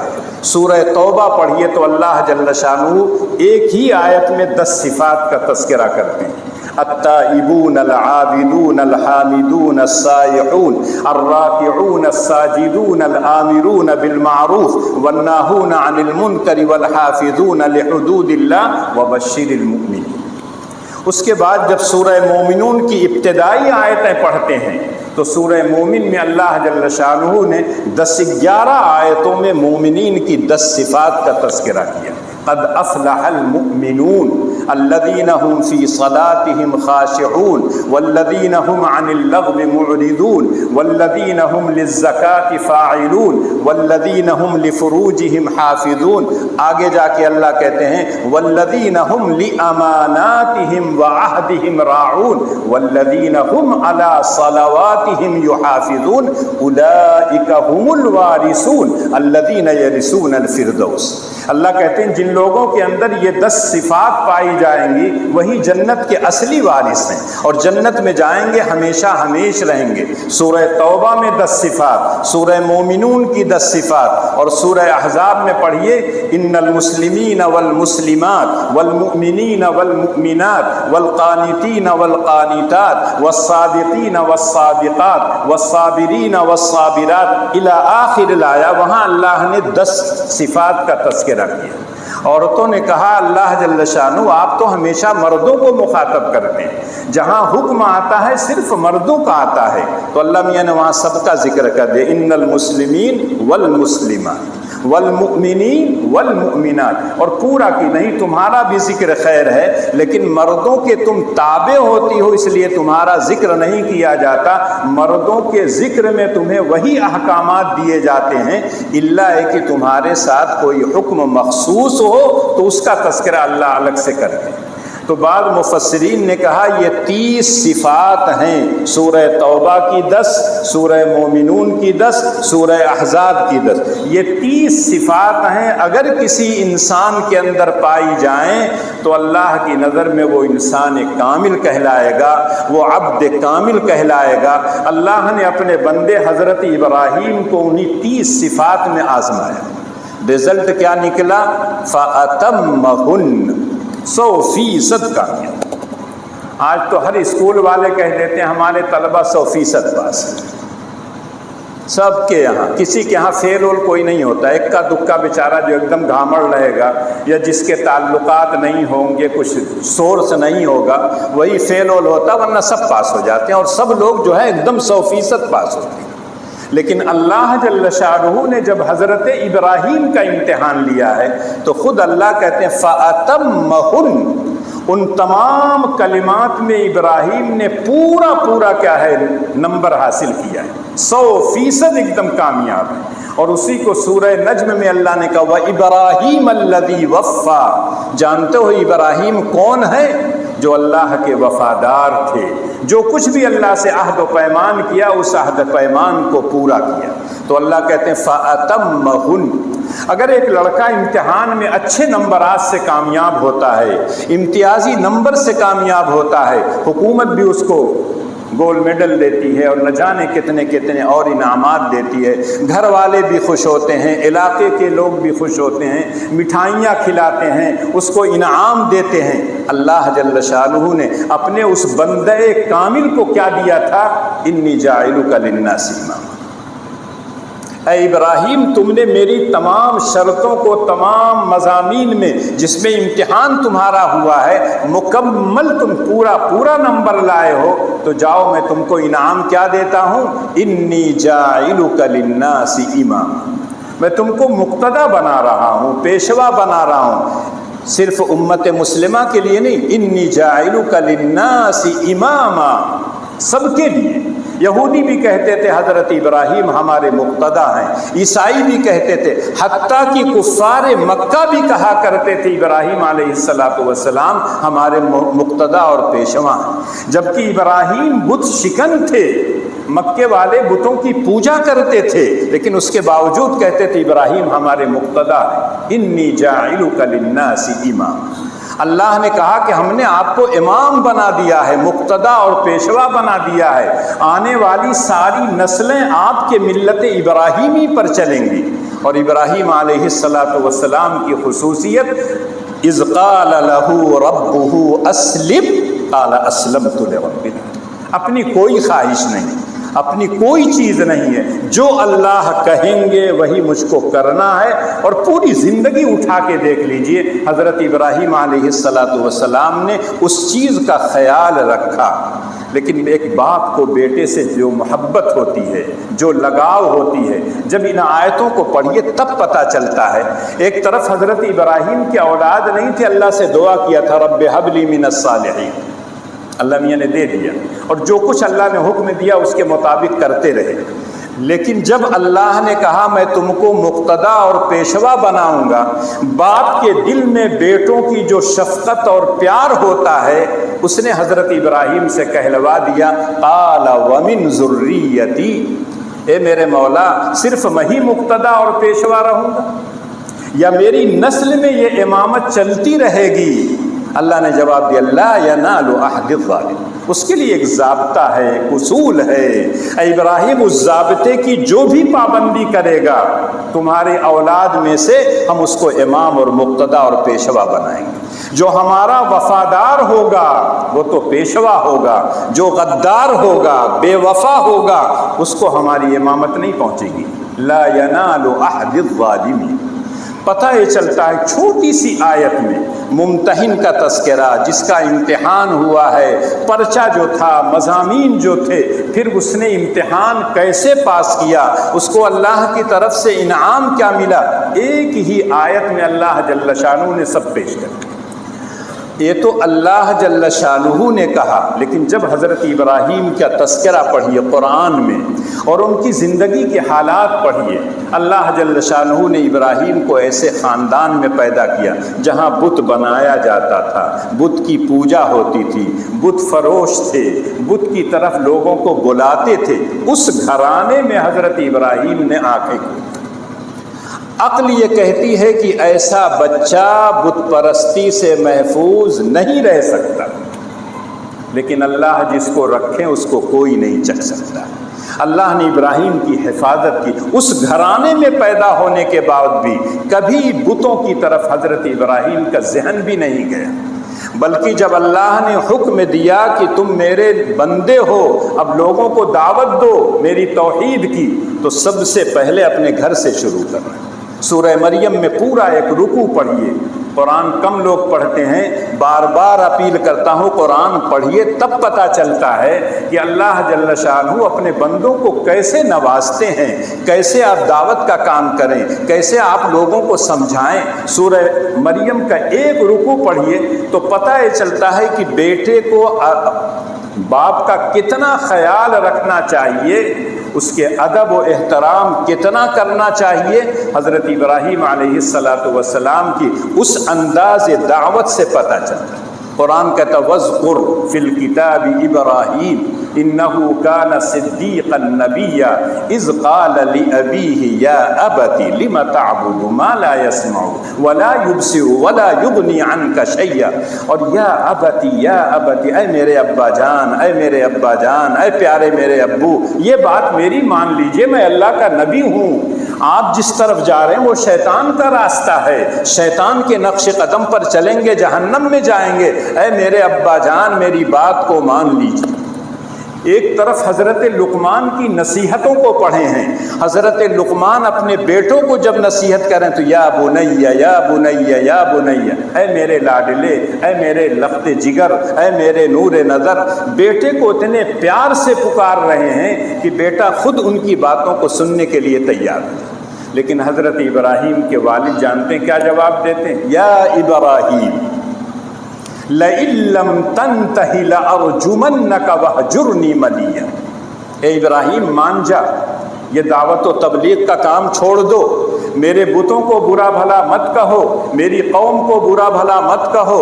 سورہ توبہ پڑھیے تو اللہ جل شانہ ایک ہی آیت میں 10 صفات کا تذکرہ کرتے ہیں۔ التائبون العابدون الحامدون السائحون الراکعون الساجدون الآمرون بالمعروف والناہون عن المنکر والحافظون لحدود اللہ وبشر المؤمنین۔ اس کے بعد جب سورہ مومنون کی ابتدائی آیتیں پڑھتے ہیں تو سورہ مومن میں اللہ جل شانہ نے 11 آیتوں میں مومنین کی 10 صفات کا تذکرہ کیا۔ قد افلح المؤمنون الذين هم في صلاتهم خاشعون والذين هم عن اللغو معرضون والذين هم للزكاة فاعلون والذين هم لفروجهم حافظون۔ آگے جا کے اللہ کہتے ہیں والذين هم لأماناتهم وعهدهم راعون والذين هم على صلواتهم يحافظون أولئك هم الوارثون الذين يرثون الفردوس۔ اللہ کہتے ہیں جن لوگوں کے اندر یہ 10 صفات پائی جائیں گی وہی جنت کے اصلی وارث ہیں اور جنت میں جائیں گے ہمیشہ ہمیش رہیں گے۔ سورہ توبہ میں 10 صفات، سورہ مومنون کی 10 صفات، اور سورہ احزاب میں پڑھیے ان المسلمین والمسلمات والمؤمنین والمؤمنات والقانتین والقانتات والصادقین والصادقات والصابرین والصابرات الی آخر الآیہ۔ وہاں اللہ نے 10 صفات کا تذکرہ کیا۔ عورتوں نے کہا اللہ جل شانہ آپ تو ہمیشہ مردوں کو مخاطب کرتے ہیں، جہاں حکم آتا ہے صرف مردوں کا آتا ہے تو اللہ میاں نے وہاں سب کا ذکر کر دیا، ان المسلمین والمسلمات والمؤمنین والمؤمنات، اور پورا کی نہیں تمہارا بھی ذکر خیر ہے لیکن مردوں کے تم تابع ہوتی ہو اس لیے تمہارا ذکر نہیں کیا جاتا۔ مردوں کے ذکر میں تمہیں وہی احکامات دیے جاتے ہیں، الا ہے کہ تمہارے ساتھ کوئی حکم مخصوص ہو تو اس کا تذکرہ اللہ الگ سے کرتے ہیں۔ تو بعض مفسرین نے کہا یہ 30 صفات ہیں، سورہ توبہ کی 10، سورہ مومنون کی 10، سورہ احزاب کی 10، یہ 30 صفات ہیں۔ اگر کسی انسان کے اندر پائی جائیں تو اللہ کی نظر میں وہ انسان کامل کہلائے گا، وہ عبد کامل کہلائے گا۔ اللہ نے اپنے بندے حضرت ابراہیم کو انہی 30 صفات میں آزمایا، رزلٹ کیا نکلا؟ فَأَتَمَّهُنَّ، 100% کامیاب۔ آج تو ہر اسکول والے کہہ دیتے ہیں ہمارے طلبہ 100% پاس ہیں، سب کے یہاں، کسی کے یہاں فیل اور کوئی نہیں ہوتا۔ ایک کا دکا بیچارہ جو ایک دم گھامڑ رہے گا یا جس کے تعلقات نہیں ہوں گے، کچھ سورس نہیں ہوگا، وہی فیل اور ہوتا، ورنہ سب پاس ہو جاتے ہیں اور سب لوگ جو ہے ایک دم 100% پاس ہوتے ہیں۔ لیکن اللہ جل شانہ نے جب حضرت ابراہیم کا امتحان لیا ہے تو خود اللہ کہتے ہیں فَأَتَمَّهُنَّ، ان تمام کلمات میں ابراہیم نے پورا کیا ہے نمبر حاصل کیا ہے، 100% ایک دم کامیاب ہے۔ اور اسی کو سورہ نجم میں اللہ نے کہا وَإِبْرَاهِيمَ الَّذِي وَفَّى، جانتے ہو ابراہیم کون ہے؟ جو اللہ کے وفادار تھے، جو کچھ بھی اللہ سے عہد و پیمان کیا اس عہد و پیمان کو پورا کیا۔ تو اللہ کہتے ہیں فَأَتَمَّهُنَّ، اگر ایک لڑکا امتحان میں اچھے نمبرات سے کامیاب ہوتا ہے، امتیازی نمبر سے کامیاب ہوتا ہے، حکومت بھی اس کو گولڈ میڈل دیتی ہے اور نہ جانے کتنے کتنے اور انعامات دیتی ہے، گھر والے بھی خوش ہوتے ہیں، علاقے کے لوگ بھی خوش ہوتے ہیں، مٹھائیاں کھلاتے ہیں، اس کو انعام دیتے ہیں۔ اللہ جل شانہ نے اپنے اس بندے کامل کو کیا دیا تھا؟ انی جاعلک للناس اماما۔ اے ابراہیم، تم نے میری تمام شرطوں کو تمام مضامین میں جس میں امتحان تمہارا ہوا ہے مکمل تم پورا نمبر لائے ہو، تو جاؤ میں تم کو انعام کیا دیتا ہوں؟ انی جاعلک للناس اماما، میں تم کو مقتدی بنا رہا ہوں، پیشوا بنا رہا ہوں، صرف امت مسلمہ کے لیے نہیں، انی جاعلک للناس اماما، سب کے لیے۔ یہودی بھی کہتے تھے حضرت ابراہیم ہمارے مقتدی ہیں، عیسائی بھی کہتے تھے، حتیٰ کہ کفار مکہ بھی کہا کرتے تھے ابراہیم علیہ السلام ہمارے مقتدی اور پیشوا ہیں۔ جبکہ ابراہیم بت شکن تھے، مکے والے بتوں کی پوجا کرتے تھے، لیکن اس کے باوجود کہتے تھے ابراہیم ہمارے مقتدی ہیں۔ انی جاعلک للناس اماما، اللہ نے کہا کہ ہم نے آپ کو امام بنا دیا ہے، مقتدی اور پیشوا بنا دیا ہے، آنے والی ساری نسلیں آپ کے ملت ابراہیمی پر چلیں گی۔ اور ابراہیم علیہ السلام کی خصوصیت، اذ قال له ربه اسلم قال اسلمت لرب العالمین، اپنی کوئی خواہش نہیں، اپنی کوئی چیز نہیں ہے، جو اللہ کہیں گے وہی مجھ کو کرنا ہے۔ اور پوری زندگی اٹھا کے دیکھ لیجئے، حضرت ابراہیم علیہ السلام نے اس چیز کا خیال رکھا۔ لیکن ایک باپ کو بیٹے سے جو محبت ہوتی ہے، جو لگاؤ ہوتی ہے، جب ان آیتوں کو پڑھیے تب پتہ چلتا ہے۔ ایک طرف حضرت ابراہیم کی اولاد نہیں تھے، اللہ سے دعا کیا تھا رب ہب لی من الصالحین، اللہ میاں نے دے دیا، اور جو کچھ اللہ نے حکم دیا اس کے مطابق کرتے رہے۔ لیکن جب اللہ نے کہا میں تم کو مقتدی اور پیشوا بناؤں گا، باپ کے دل میں بیٹوں کی جو شفقت اور پیار ہوتا ہے، اس نے حضرت ابراہیم سے کہلوا دیا قال ومن ذریتی، اے میرے مولا صرف میں ہی مقتدی اور پیشوا رہوں گا یا میری نسل میں یہ امامت چلتی رہے گی؟ اللہ نے جواب دیا لا ینال عہد الظالم، اس کے لیے ایک ضابطہ ہے، ایک اصول ہے۔ اے ابراہیم، اس ضابطے کی جو بھی پابندی کرے گا تمہارے اولاد میں سے ہم اس کو امام اور مقتدی اور پیشوا بنائیں گے۔ جو ہمارا وفادار ہوگا وہ تو پیشوا ہوگا، جو غدار ہوگا، بے وفا ہوگا، اس کو ہماری امامت نہیں پہنچے گی۔ لا ینال عہد الظالمین۔ پتہ یہ چلتا ہے چھوٹی سی آیت میں ممتحن کا تذکرہ، جس کا امتحان ہوا ہے، پرچہ جو تھا، مضامین جو تھے، پھر اس نے امتحان کیسے پاس کیا، اس کو اللہ کی طرف سے انعام کیا ملا، ایک ہی آیت میں اللہ جل شانہ نے سب پیش کر دیا۔ یہ تو اللہ جل شانہ نے کہا، لیکن جب حضرت ابراہیم کا تذکرہ پڑھیے قرآن میں اور ان کی زندگی کے حالات پڑھیے، اللہ جل شانہ نے ابراہیم کو ایسے خاندان میں پیدا کیا جہاں بت بنایا جاتا تھا، بت کی پوجا ہوتی تھی، بت فروش تھے، بت کی طرف لوگوں کو بلاتے تھے۔ اس گھرانے میں حضرت ابراہیم نے آنکھیں کھولی۔ عقل یہ کہتی ہے کہ ایسا بچہ بت پرستی سے محفوظ نہیں رہ سکتا، لیکن اللہ جس کو رکھے اس کو کوئی نہیں چکھ سکتا۔ اللہ نے ابراہیم کی حفاظت کی، اس گھرانے میں پیدا ہونے کے بعد بھی کبھی بتوں کی طرف حضرت ابراہیم کا ذہن بھی نہیں گیا، بلکہ جب اللہ نے حکم دیا کہ تم میرے بندے ہو، اب لوگوں کو دعوت دو میری توحید کی، تو سب سے پہلے اپنے گھر سے شروع کرنا۔ سورہ مریم میں پورا ایک رکوع پڑھیے، قرآن کم لوگ پڑھتے ہیں، بار بار اپیل کرتا ہوں قرآن پڑھیے، تب پتہ چلتا ہے کہ اللہ جل شانہ اپنے بندوں کو کیسے نوازتے ہیں، کیسے آپ دعوت کا کام کریں، کیسے آپ لوگوں کو سمجھائیں۔ سورہ مریم کا ایک رکوع پڑھیے تو پتہ یہ چلتا ہے کہ بیٹے کو باپ کا کتنا خیال رکھنا چاہیے، اس کے ادب و احترام کتنا کرنا چاہیے۔ حضرت ابراہیم علیہ السلام کی اس انداز دعوت سے پتہ چلتا ہے۔ قرآن کہتا وذکر فی الکتاب ابراہیم انہ کان صدیقا نبیا اذ قال لأبیہ یا ابت لم تعبد ما لا يسمع ولا يبصر ولا یغنی عنک شیئا، اور یا ابت اے میرے ابا جان، اے میرے ابا جان، اے پیارے میرے ابو، یہ بات میری مان لیجئے، میں اللہ کا نبی ہوں، آپ جس طرف جا رہے ہیں وہ شیطان کا راستہ ہے، شیطان کے نقش قدم پر چلیں گے جہنم میں جائیں گے، اے میرے ابا جان میری بات کو مان لیجیے۔ ایک طرف حضرت لقمان کی نصیحتوں کو پڑھے ہیں، حضرت لقمان اپنے بیٹوں کو جب نصیحت کریں تو یا بنیا یا بنیا یا بنیا، اے میرے لاڈلے، اے میرے لخت جگر، اے میرے نور نظر، بیٹے کو اتنے پیار سے پکار رہے ہیں کہ بیٹا خود ان کی باتوں کو سننے کے لیے تیار ہے۔ لیکن حضرت ابراہیم کے والد جانتے ہیں کیا جواب دیتے ہیں؟ یا ابراہیم لئن لم تنتہ لأرجمنک وہجرنی ملیا، اے ابراہیم مان جا، یہ دعوت و تبلیغ کا کام چھوڑ دو، میرے بتوں کو برا بھلا مت کہو، میری قوم کو برا بھلا مت کہو،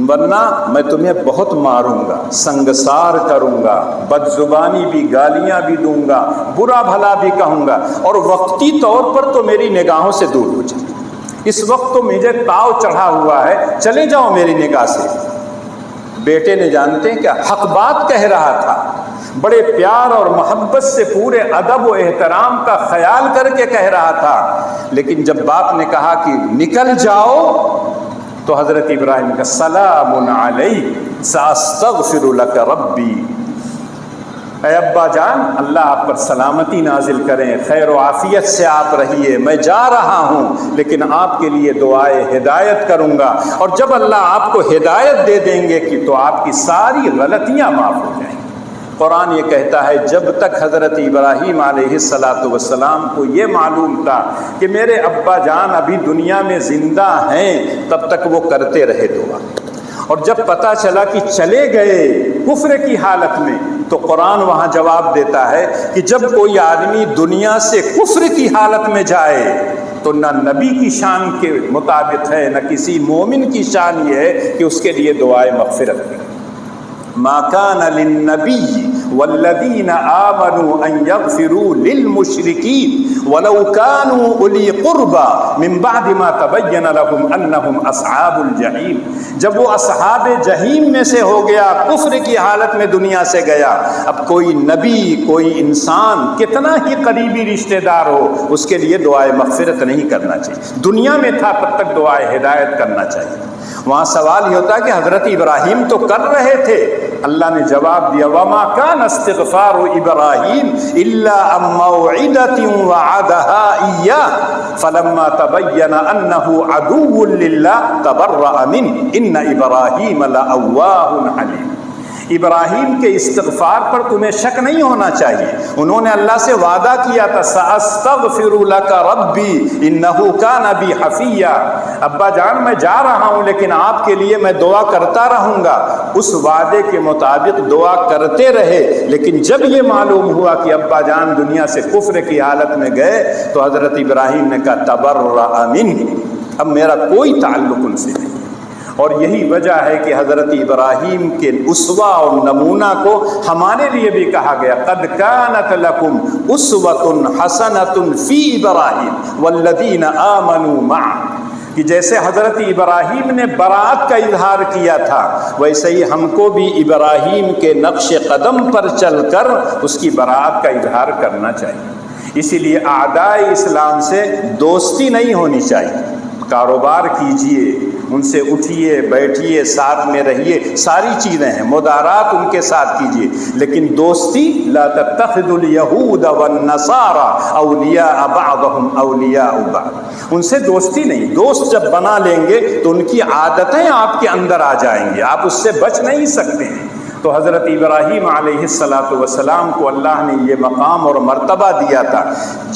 ورنہ میں تمہیں بہت ماروں گا، سنگسار کروں گا، بد زبانی بھی، گالیاں بھی دوں گا، برا بھلا بھی کہوں گا، اور وقتی طور پر تو میری نگاہوں سے دور ہو جائے، اس وقت تو مجھے تاؤ چڑھا ہوا ہے، چلے جاؤ میری نگاہ سے۔ بیٹے نے جانتے ہیں کہ حق بات کہہ رہا تھا، بڑے پیار اور محبت سے پورے ادب و احترام کا خیال کر کے کہہ رہا تھا، لیکن جب باپ نے کہا کہ نکل جاؤ تو حضرت ابراہیم کا سلام علیک ساستغفر لک ربی، اے ابا جان اللہ آپ پر سلامتی نازل کریں، خیر و عافیت سے آپ رہیے، میں جا رہا ہوں لیکن آپ کے لیے دعائے ہدایت کروں گا، اور جب اللہ آپ کو ہدایت دے دیں گے کہ تو آپ کی ساری غلطیاں معاف ہو جائیں گی۔ قرآن یہ کہتا ہے جب تک حضرت ابراہیم علیہ السلام کو یہ معلوم تھا کہ میرے ابا جان ابھی دنیا میں زندہ ہیں، تب تک وہ کرتے رہے دعا، اور جب پتہ چلا کہ چلے گئے کفر کی حالت میں تو قرآن وہاں جواب دیتا ہے کہ جب کوئی آدمی دنیا سے کفر کی حالت میں جائے تو نہ نبی کی شان کے مطابق ہے، نہ کسی مومن کی شان یہ ہے کہ اس کے لیے دعائے مغفرت کرے۔ ما كان للنبي والذين آمنوا أن يغفروا للمشركين ولو كانوا أولي قربى من بعد ما تبين لهم أنهم أصحاب الجحيم، جب وہ اصحاب جہیم میں سے ہو گیا، کفر کی حالت میں دنیا سے گیا، اب کوئی نبی، کوئی انسان کتنا ہی قریبی رشتہ دار ہو اس کے لیے دعائے مغفرت نہیں کرنا چاہیے، دنیا میں تھا تب تک دعائے ہدایت کرنا چاہیے۔ وہاں سوال یہ ہوتا ہے کہ حضرت ابراہیم تو کر رہے تھے، اللہ نے جواب دیا وما كان استغفار ابراہیم الا عن موعدة وعدها اياه فلما تبين انه عدو لله تبرأ منه ان ابراہیم لأواه حلیم۔ ابراہیم کے استغفار پر تمہیں شک نہیں ہونا چاہیے، انہوں نے اللہ سے وعدہ کیا تھا سأستغفر لک ربی انہ کان بی حفیا، ابا جان میں جا رہا ہوں لیکن آپ کے لیے میں دعا کرتا رہوں گا، اس وعدے کے مطابق دعا کرتے رہے، لیکن جب یہ معلوم ہوا کہ ابا جان دنیا سے کفر کی حالت میں گئے تو حضرت ابراہیم نے کہا تبرأ منہ، اب میرا کوئی تعلق ان سے نہیں۔ اور یہی وجہ ہے کہ حضرت ابراہیم کے اسوہ اور نمونہ کو ہمارے لیے بھی کہا گیا قد کانت لکم اسوۃ حسنۃ فی ابراہیم والذین آمنوا معہ، کہ جیسے حضرت ابراہیم نے برات کا اظہار کیا تھا ویسے ہی ہم کو بھی ابراہیم کے نقش قدم پر چل کر اس کی برات کا اظہار کرنا چاہیے۔ اسی لیے اعدائے اسلام سے دوستی نہیں ہونی چاہیے، کاروبار کیجئے، ان سے اٹھیے بیٹھیے ساتھ میں رہیے، ساری چیزیں ہیں، مدارات ان کے ساتھ کیجئے، لیکن دوستی لا تتخذوا اليہود والنصارى اولیاء بعضهم اولیاء بعض، ان سے دوستی نہیں، دوست جب بنا لیں گے تو ان کی عادتیں آپ کے اندر آ جائیں گی، آپ اس سے بچ نہیں سکتے ہیں۔ تو حضرت ابراہیم علیہ السلام کو اللہ نے یہ مقام اور مرتبہ دیا تھا،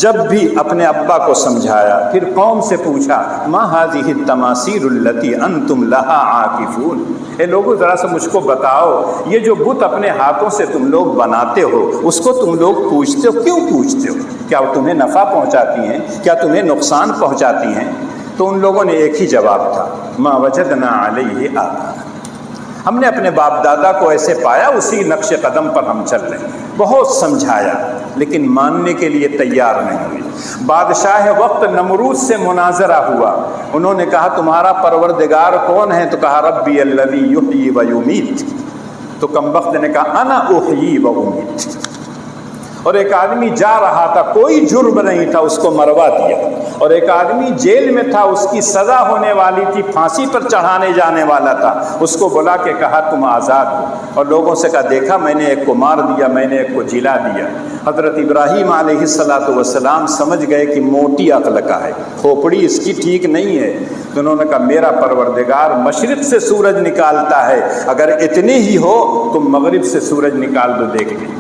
جب بھی اپنے ابا کو سمجھایا، پھر قوم سے پوچھا ما هذه التماثيل التي انتم لها عاکفون، اے لوگوں ذرا سا مجھ کو بتاؤ یہ جو بت اپنے ہاتھوں سے تم لوگ بناتے ہو اس کو تم لوگ پوجتے ہو، کیوں پوجتے ہو؟ کیا وہ تمہیں نفع پہنچاتی ہیں؟ کیا تمہیں نقصان پہنچاتی ہیں؟ تو ان لوگوں نے ایک ہی جواب تھا، ما وجدنا علیہ آباءنا، ہم نے اپنے باپ دادا کو ایسے پایا، اسی نقش قدم پر ہم چل رہے ہیں۔ بہت سمجھایا لیکن ماننے کے لیے تیار نہیں ہوئی۔ بادشاہ وقت نمرود سے مناظرہ ہوا، انہوں نے کہا تمہارا پروردگار کون ہے؟ تو کہا ربی الذی یحیی و یمیت، تو کمبخت نے کہا انا احیی و امیت۔ اور ایک آدمی جا رہا تھا، کوئی جرم نہیں تھا، اس کو مروا دیا، اور ایک آدمی جیل میں تھا، اس کی سزا ہونے والی تھی، پھانسی پر چڑھانے جانے والا تھا، اس کو بلا کے کہا تم آزاد ہو، اور لوگوں سے کہا دیکھا میں نے ایک کو مار دیا، میں نے ایک کو جلا دیا۔ حضرت ابراہیم علیہ السلام سمجھ گئے کہ موٹی عقل کا ہے، کھوپڑی اس کی ٹھیک نہیں ہے، تو انہوں نے کہا میرا پروردگار مشرق سے سورج نکالتا ہے، اگر اتنے ہی ہو تم مغرب سے سورج نکال دو، دیکھ لیں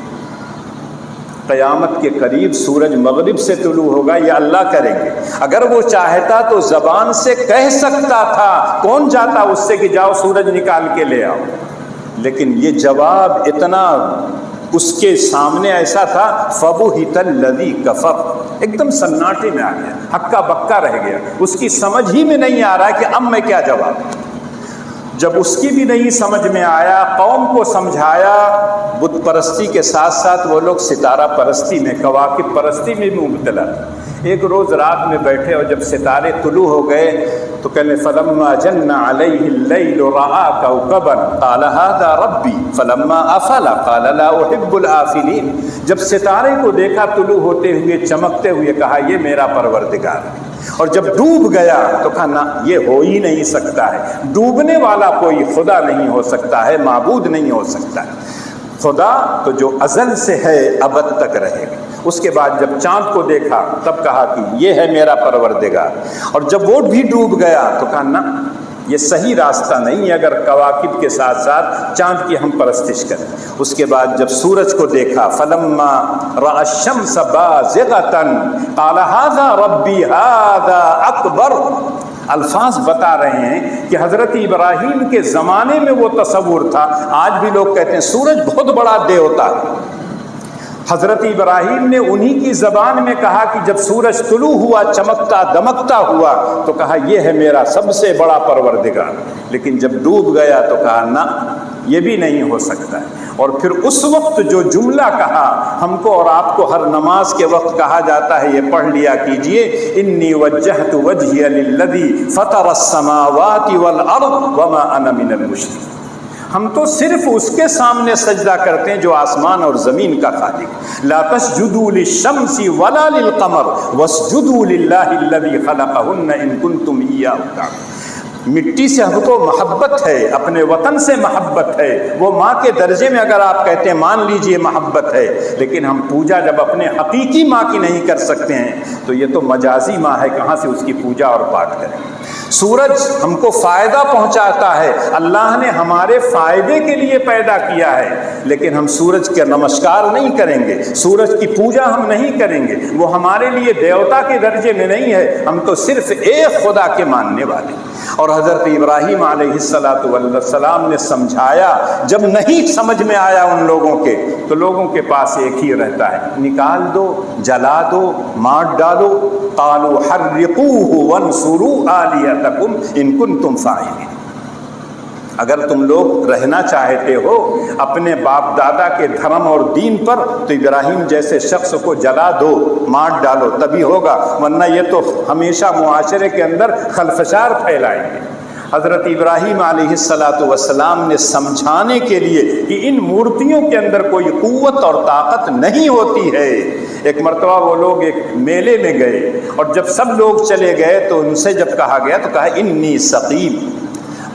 قیامت کے قریب سورج مغرب سے طلوع ہوگا یا اللہ کریں گے۔ اگر وہ چاہتا تو زبان سے کہہ سکتا تھا، کون جاتا اس سے کہ جاؤ سورج نکال کے لے آؤ، لیکن یہ جواب اتنا اس کے سامنے ایسا تھا، فَبُهِتَ الَّذِي كَفَرَ، ایک دم سناٹے میں آ گیا، ہکا بکا رہ گیا، اس کی سمجھ ہی میں نہیں آ رہا کہ اب میں کیا جواب۔ جب اس کی بھی نہیں سمجھ میں آیا، قوم کو سمجھایا، بت پرستی کے ساتھ ساتھ وہ لوگ ستارہ پرستی میں، کواکب پرستی میں بھی مبتلا تھے۔ ایک روز رات میں بیٹھے اور جب ستارے طلوع ہو گئے تو کہنے فلما جن علیہ اللیل رآ کوكبا قال هذا ربی فلما افل قال لا احب الآفلین، جب ستارے کو دیکھا طلوع ہوتے ہوئے چمکتے ہوئے کہا یہ میرا پروردگار ہے، اور جب ڈوب گیا تو کہا نہ یہ ہو ہی نہیں سکتا ہے، ڈوبنے والا کوئی خدا نہیں ہو سکتا ہے، معبود نہیں ہو سکتا ہے، خدا تو جو ازل سے ہے ابد تک رہے گا۔ اس کے بعد جب چاند کو دیکھا تب کہا کہ یہ ہے میرا پروردگار، اور جب وہ بھی ڈوب گیا تو کہا نہ یہ صحیح راستہ نہیں ہے اگر کواکب کے ساتھ ساتھ چاند کی ہم پرستش کریں۔ اس کے بعد جب سورج کو دیکھا فلما رأى الشمس بازغة قال هذا ربي هذا اکبر، الفاظ بتا رہے ہیں کہ حضرت ابراہیم کے زمانے میں وہ تصور تھا، آج بھی لوگ کہتے ہیں سورج بہت بڑا دیوتا ہے۔ حضرت ابراہیم نے انہی کی زبان میں کہا کہ جب سورج طلوع ہوا چمکتا دمکتا ہوا تو کہا یہ ہے میرا سب سے بڑا پروردگار، لیکن جب ڈوب گیا تو کہا نہ یہ بھی نہیں ہو سکتا ہے۔ اور پھر اس وقت جو جملہ کہا ہم کو اور آپ کو ہر نماز کے وقت کہا جاتا ہے، یہ پڑھ لیا کیجئے، انی وجہت وجہی للذی فطر السماوات والارض وما انا من المشرکین، ہم تو صرف اس کے سامنے سجدہ کرتے ہیں جو آسمان اور زمین کا خالق، لا تسجدوا للشمس ولا للقمر واسجدوا للہ الذی خلقہن ان کنتم ایاہ تعبدون۔ مٹی سے ہم کو محبت ہے، اپنے وطن سے محبت ہے، وہ ماں کے درجے میں اگر آپ کہتے ہیں مان لیجئے محبت ہے، لیکن ہم پوجا جب اپنے حقیقی ماں کی نہیں کر سکتے ہیں تو یہ تو مجازی ماں ہے، کہاں سے اس کی پوجا اور پاٹ کریں۔ سورج ہم کو فائدہ پہنچاتا ہے، اللہ نے ہمارے فائدے کے لیے پیدا کیا ہے، لیکن ہم سورج کے نمسکار نہیں کریں گے، سورج کی پوجا ہم نہیں کریں گے، وہ ہمارے لیے دیوتا کے درجے میں نہیں ہے، ہم تو صرف ایک خدا کے ماننے والے۔ اور حضرت ابراہیم علیہ السلام نے سمجھایا، جب نہیں سمجھ میں آیا ان لوگوں کے تو لوگوں کے پاس ایک ہی رہتا ہے، نکال دو، جلا دو، مار ڈالو، قالوا حرقوه وانصروا آلهتكم ان کنتم فاعلین۔ اگر تم لوگ رہنا چاہتے ہو اپنے باپ دادا کے دھرم اور دین پر تو ابراہیم جیسے شخص کو جلا دو، مار ڈالو، تبھی ہوگا، ورنہ یہ تو ہمیشہ معاشرے کے اندر خلفشار پھیلائیں گے۔ حضرت ابراہیم علیہ السلام نے سمجھانے کے لیے کہ ان مورتیوں کے اندر کوئی قوت اور طاقت نہیں ہوتی ہے۔ ایک مرتبہ وہ لوگ ایک میلے میں گئے اور جب سب لوگ چلے گئے تو ان سے جب کہا گیا تو کہا انی سقیم۔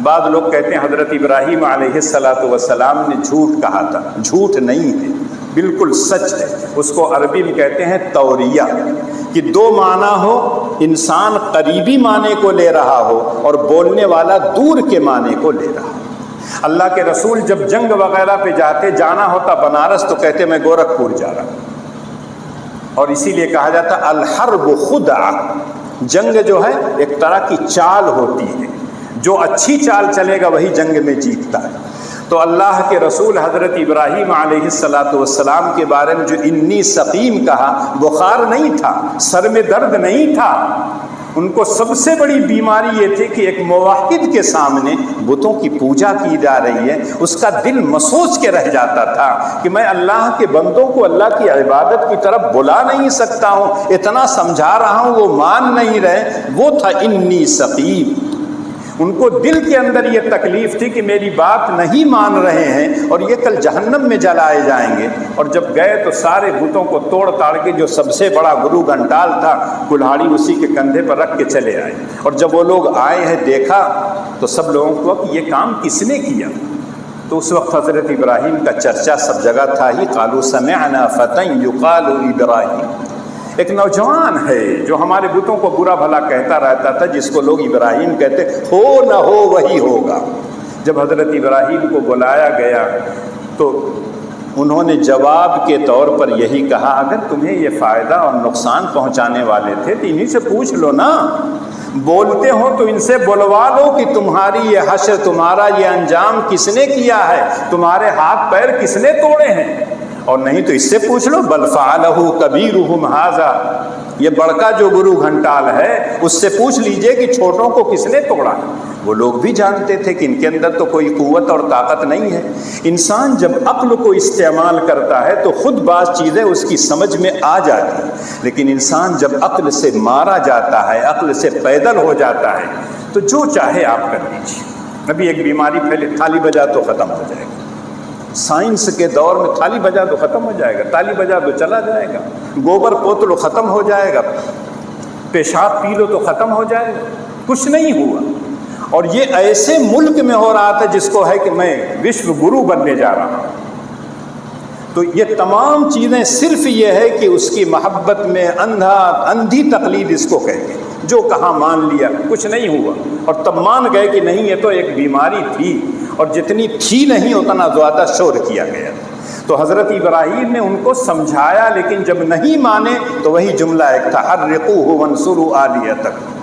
بعض لوگ کہتے ہیں حضرت ابراہیم علیہ السلام نے جھوٹ کہا تھا، جھوٹ نہیں ہے، بالکل سچ ہے۔ اس کو عربی میں کہتے ہیں توریہ، کہ دو معنی ہو، انسان قریبی معنی کو لے رہا ہو اور بولنے والا دور کے معنی کو لے رہا ہو۔ اللہ کے رسول جب جنگ وغیرہ پہ جانا ہوتا بنارس تو کہتے میں گورکھپور جا رہا ہوں، اور اسی لیے کہا جاتا الحرب خدعہ، جنگ جو ہے ایک طرح کی چال ہوتی ہے، جو اچھی چال چلے گا وہی جنگ میں جیتتا ہے۔ تو اللہ کے رسول حضرت ابراہیم علیہ السلام کے بارے میں جو انی سقیم کہا، بخار نہیں تھا، سر میں درد نہیں تھا، ان کو سب سے بڑی بیماری یہ تھی کہ ایک موحد کے سامنے بتوں کی پوجا کی جا رہی ہے، اس کا دل مسوس کے رہ جاتا تھا کہ میں اللہ کے بندوں کو اللہ کی عبادت کی طرف بلا نہیں سکتا ہوں، اتنا سمجھا رہا ہوں وہ مان نہیں رہے۔ وہ تھا انی سقیم، ان کو دل کے اندر یہ تکلیف تھی کہ میری بات نہیں مان رہے ہیں اور یہ کل جہنم میں جلائے جائیں گے۔ اور جب گئے تو سارے بتوں کو توڑ تاڑ کے جو سب سے بڑا گرو گھنٹال تھا کلہاڑی اسی کے کندھے پر رکھ کے چلے آئے۔ اور جب وہ لوگ آئے ہیں دیکھا تو سب لوگوں کو کہ یہ کام کس نے کیا؟ تو اس وقت حضرت ابراہیم کا چرچا سب جگہ تھا ہی، قالوا سمعنا فتى يقال ابراہیم، ایک نوجوان ہے جو ہمارے بتوں کو برا بھلا کہتا رہتا تھا، جس کو لوگ ابراہیم کہتے، ہو نہ ہو وہی ہوگا۔ جب حضرت ابراہیم کو بلایا گیا تو انہوں نے جواب کے طور پر یہی کہا، اگر تمہیں یہ فائدہ اور نقصان پہنچانے والے تھے تو انہی سے پوچھ لو نا، بولتے ہو تو ان سے بلوا لو کہ تمہاری یہ حشر، تمہارا یہ انجام کس نے کیا ہے، تمہارے ہاتھ پیر کس نے توڑے ہیں، اور نہیں تو اس سے پوچھ لو، بل فعلہ کبیرہم ھذا، یہ بڑکا جو گرو گھنٹال ہے اس سے پوچھ لیجئے کہ چھوٹوں کو کس نے توڑا ہے۔ وہ لوگ بھی جانتے تھے کہ ان کے اندر تو کوئی قوت اور طاقت نہیں ہے۔ انسان جب عقل کو استعمال کرتا ہے تو خود بعض چیزیں اس کی سمجھ میں آ جاتی ہیں، لیکن انسان جب عقل سے مارا جاتا ہے، عقل سے پیدل ہو جاتا ہے تو جو چاہے آپ کر لیجیے۔ ابھی ایک بیماری پھیلے، تھالی بجا تو ختم ہو جائے گا، سائنس کے دور میں تھالی بجا تو ختم ہو جائے گا، تالی بجا تو چلا جائے گا، گوبر پوت لو ختم ہو جائے گا، پیشاب پی لو تو ختم ہو جائے گا، کچھ نہیں ہوا۔ اور یہ ایسے ملک میں ہو رہا تھا جس کو ہے کہ میں وشو گرو بننے جا رہا ہوں۔ تو یہ تمام چیزیں صرف یہ ہے کہ اس کی محبت میں اندھی تقلید اس کو کہتے ہیں، جو کہا مان لیا، کچھ نہیں ہوا، اور تب مان گئے کہ نہیں یہ تو ایک بیماری تھی، اور جتنی تھی نہیں اتنا زیادہ شور کیا گیا۔ تو حضرت ابراہیم نے ان کو سمجھایا، لیکن جب نہیں مانے تو وہی جملہ ایک تھا، حرقوہ وانصروا آلیہتکم۔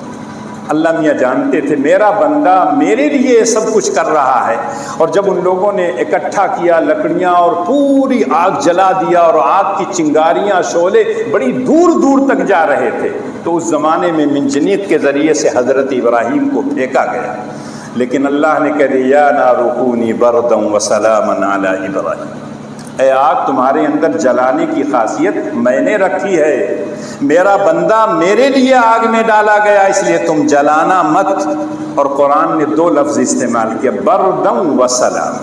اللہ میاں جانتے تھے میرا بندہ میرے لیے یہ سب کچھ کر رہا ہے۔ اور جب ان لوگوں نے اکٹھا کیا لکڑیاں اور پوری آگ جلا دیا، اور آگ کی چنگاریاں شعلے بڑی دور دور تک جا رہے تھے، تو اس زمانے میں منجنیق کے ذریعے سے حضرت ابراہیم کو پھینکا گیا، لیکن اللہ نے کہہ دیا یا نار کونی بردا وسلاما علی ابراہیم، اے آگ تمہارے اندر جلانے کی خاصیت میں نے رکھی ہے، میرا بندہ میرے لیے آگ میں ڈالا گیا، اس لیے تم جلانا مت۔ اور قرآن نے دو لفظ استعمال کیا، بردم وسلام۔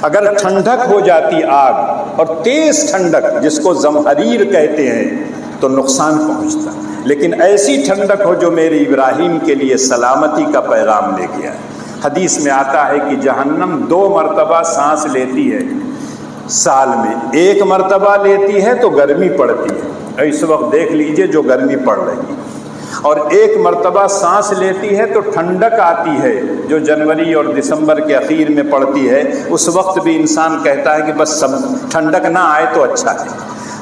اگر ٹھنڈک ہو جاتی آگ، اور تیز ٹھنڈک جس کو زمہریر کہتے ہیں، تو نقصان پہنچتا، لیکن ایسی ٹھنڈک ہو جو میرے ابراہیم کے لیے سلامتی کا پیغام لے کے آئے۔ حدیث میں آتا ہے کہ جہنم 2 مرتبہ سانس لیتی ہے سال میں، ایک مرتبہ لیتی ہے تو گرمی پڑتی ہے، اس وقت دیکھ لیجئے جو گرمی پڑ رہی ہے، اور ایک مرتبہ سانس لیتی ہے تو ٹھنڈک آتی ہے جو جنوری اور دسمبر کے اخیر میں پڑتی ہے، اس وقت بھی انسان کہتا ہے کہ بس سب ٹھنڈک نہ آئے تو اچھا ہے۔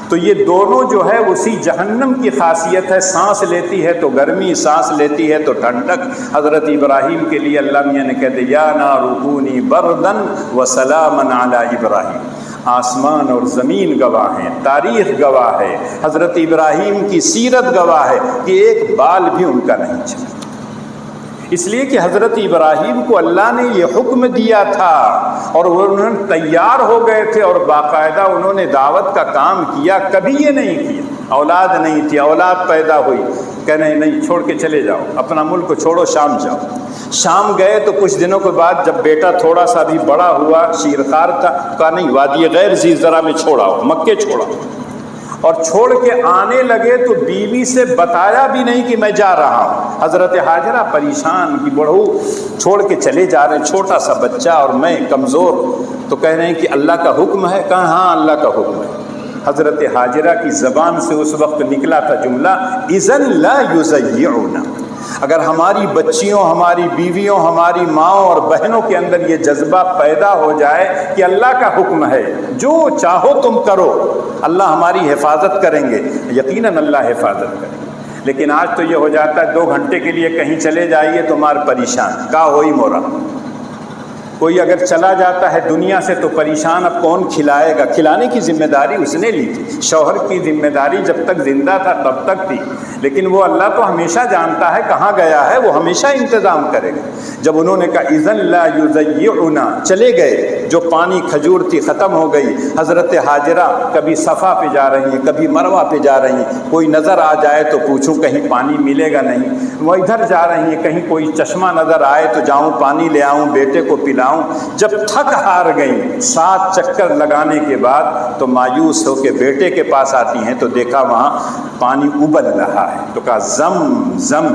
تو یہ دونوں جو ہے اسی جہنم کی خاصیت ہے، سانس لیتی ہے تو گرمی، سانس لیتی ہے تو ٹھنڈک۔ حضرت ابراہیم کے لیے اللہ میاں نے کہہ دیا یا نار کونی بردن وسلاما علی ابراہیم۔ آسمان اور زمین گواہ ہیں، تاریخ گواہ ہے، حضرت ابراہیم کی سیرت گواہ ہے کہ ایک بال بھی ان کا نہیں چلا، اس لیے کہ حضرت ابراہیم کو اللہ نے یہ حکم دیا تھا، اور انہوں نے تیار ہو گئے تھے، اور باقاعدہ انہوں نے دعوت کا کام کیا، کبھی یہ نہیں کیا۔ اولاد نہیں تھی، اولاد پیدا ہوئی، کہنے نہیں چھوڑ کے چلے جاؤ، اپنا ملک چھوڑو، شام جاؤ۔ شام گئے تو کچھ دنوں کے بعد جب بیٹا تھوڑا سا بھی بڑا ہوا، شیرخوار تھا، کہا نہیں وادی غیر ذی زرع میں چھوڑاؤ، مکے چھوڑاؤ۔ اور چھوڑ کے آنے لگے تو بیوی سے بتایا بھی نہیں کہ میں جا رہا ہوں۔ حضرت حاجرہ پریشان کہ بڑھو چھوڑ کے چلے جا رہے ہیں، چھوٹا سا بچہ اور میں کمزور، تو کہہ رہے ہیں کہ اللہ کا حکم ہے، کہا ہاں اللہ کا حکم ہے۔ حضرت حاجرہ کی زبان سے اس وقت نکلا تھا جملہ اذن لا یضیعنا، اگر ہماری بچیوں، ہماری بیویوں، ہماری ماؤں اور بہنوں کے اندر یہ جذبہ پیدا ہو جائے کہ اللہ کا حکم ہے، جو چاہو تم کرو، اللہ ہماری حفاظت کریں گے، یقیناً اللہ حفاظت کریں گے۔ لیکن آج تو یہ ہو جاتا ہے 2 گھنٹے کے لیے کہیں چلے جائیے تو مار پریشان، کا ہوئی مورا۔ کوئی اگر چلا جاتا ہے دنیا سے تو پریشان، اب کون کھلائے گا؟ کھلانے کی ذمہ داری اس نے لی تھی، شوہر کی ذمہ داری جب تک زندہ تھا تب تک تھی، لیکن وہ اللہ تو ہمیشہ جانتا ہے کہاں گیا ہے، وہ ہمیشہ انتظام کرے گا۔ جب انہوں نے کہا اذن لا یضیعنا، چلے گئے، جو پانی کھجور تھی ختم ہو گئی۔ حضرت حاجرہ کبھی صفا پہ جا رہی ہیں، کبھی مروہ پہ جا رہی ہیں، کوئی نظر آ جائے تو پوچھوں کہیں پانی ملے گا نہیں، وہ ادھر جا رہی ہیں کہیں کوئی چشمہ نظر آئے تو جاؤں پانی لے آؤں بیٹے کو پلاؤں۔ جب تھک ہار گئیں 7 چکر لگانے کے بعد تو مایوس ہو کے بیٹے کے پاس آتی ہیں تو دیکھا وہاں پانی ابل رہا ہے، تو کہا زم زم،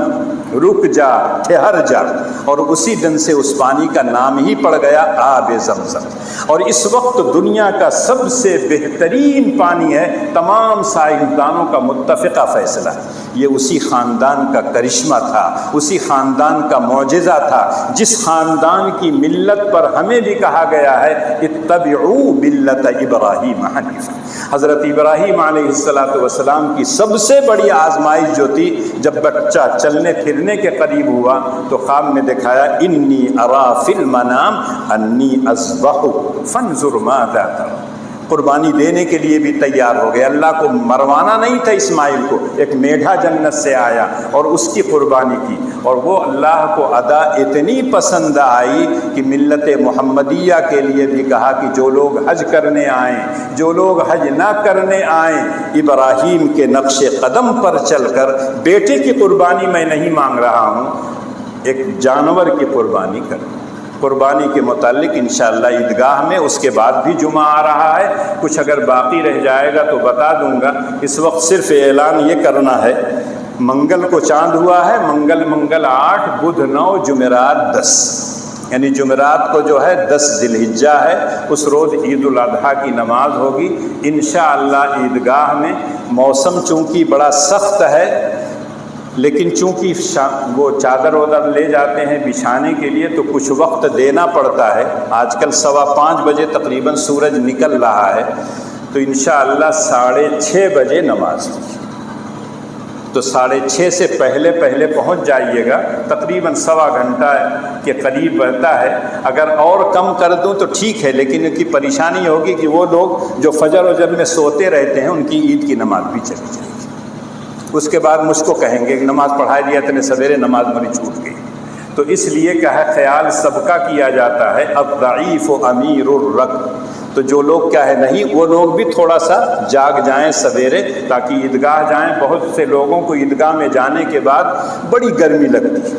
رک جا، ٹھہر جا، اور اسی دن سے اس پانی کا نام ہی پڑ گیا آب زمزم۔ اور اس وقت دنیا کا سب سے بہترین پانی ہے، تمام سائنسدانوں کا متفقہ فیصلہ۔ یہ اسی خاندان کا کرشمہ تھا، اسی خاندان کا معجزہ تھا، جس خاندان کی ملت پر ہمیں بھی کہا گیا ہے اتبعوا ملت ابراہیم حنیفا۔ حضرت ابراہیم علیہ السلام کی سب سے بڑی آزمائش جو تھی، جب بچہ چلنے پھرنے کے قریب ہوا تو خواب میں دکھایا انی ارا فی المنام انی اذبحک فانظر ماذا ترى۔ قربانی دینے کے لیے بھی تیار ہو گئے۔ اللہ کو مروانا نہیں تھا اسماعیل کو، ایک میڈھا جنت سے آیا اور اس کی قربانی کی، اور وہ اللہ کو ادا اتنی پسند آئی کہ ملت محمدیہ کے لیے بھی کہا کہ جو لوگ حج کرنے آئیں، جو لوگ حج نہ کرنے آئیں، ابراہیم کے نقش قدم پر چل کر بیٹے کی قربانی میں نہیں مانگ رہا ہوں، ایک جانور کی قربانی کروں۔ قربانی کے متعلق انشاءاللہ عیدگاہ میں اس کے بعد بھی جمعہ آ رہا ہے، کچھ اگر باقی رہ جائے گا تو بتا دوں گا۔ اس وقت صرف اعلان یہ کرنا ہے، منگل کو چاند ہوا ہے، منگل 8، بدھ 9، جمعرات 10، یعنی جمعرات کو جو ہے 10 ذی الحجہ ہے، اس روز عید الاضحیٰ کی نماز ہوگی انشاءاللہ عیدگاہ میں۔ موسم چونکہ بڑا سخت ہے، لیکن چونکہ وہ چادر وادر لے جاتے ہیں بچھانے کے لیے تو کچھ وقت دینا پڑتا ہے۔ آج کل 5:15 بجے تقریباً سورج نکل رہا ہے، تو انشاءاللہ 6:30 بجے نماز ہوگی، تو 6:30 سے پہلے پہنچ جائیے گا، تقریباً 1.25 گھنٹہ کے قریب رہتا ہے۔ اگر اور کم کر دوں تو ٹھیک ہے، لیکن ان کی پریشانی ہوگی کہ وہ لوگ جو فجر وجر میں سوتے رہتے ہیں ان کی عید کی نماز بھی چلی جائے گی۔ اس کے بعد مجھ کو کہیں گے کہ نماز پڑھائی دیا اتنے سویرے، نماز میری چھوٹ گئی۔ تو اس لیے کیا ہے، خیال سب کا کیا جاتا ہے، الضعیف امیر الرکب۔ تو جو لوگ کیا ہے نہیں، وہ لوگ بھی تھوڑا سا جاگ جائیں سویرے تاکہ عیدگاہ جائیں۔ بہت سے لوگوں کو عیدگاہ میں جانے کے بعد بڑی گرمی لگتی ہے،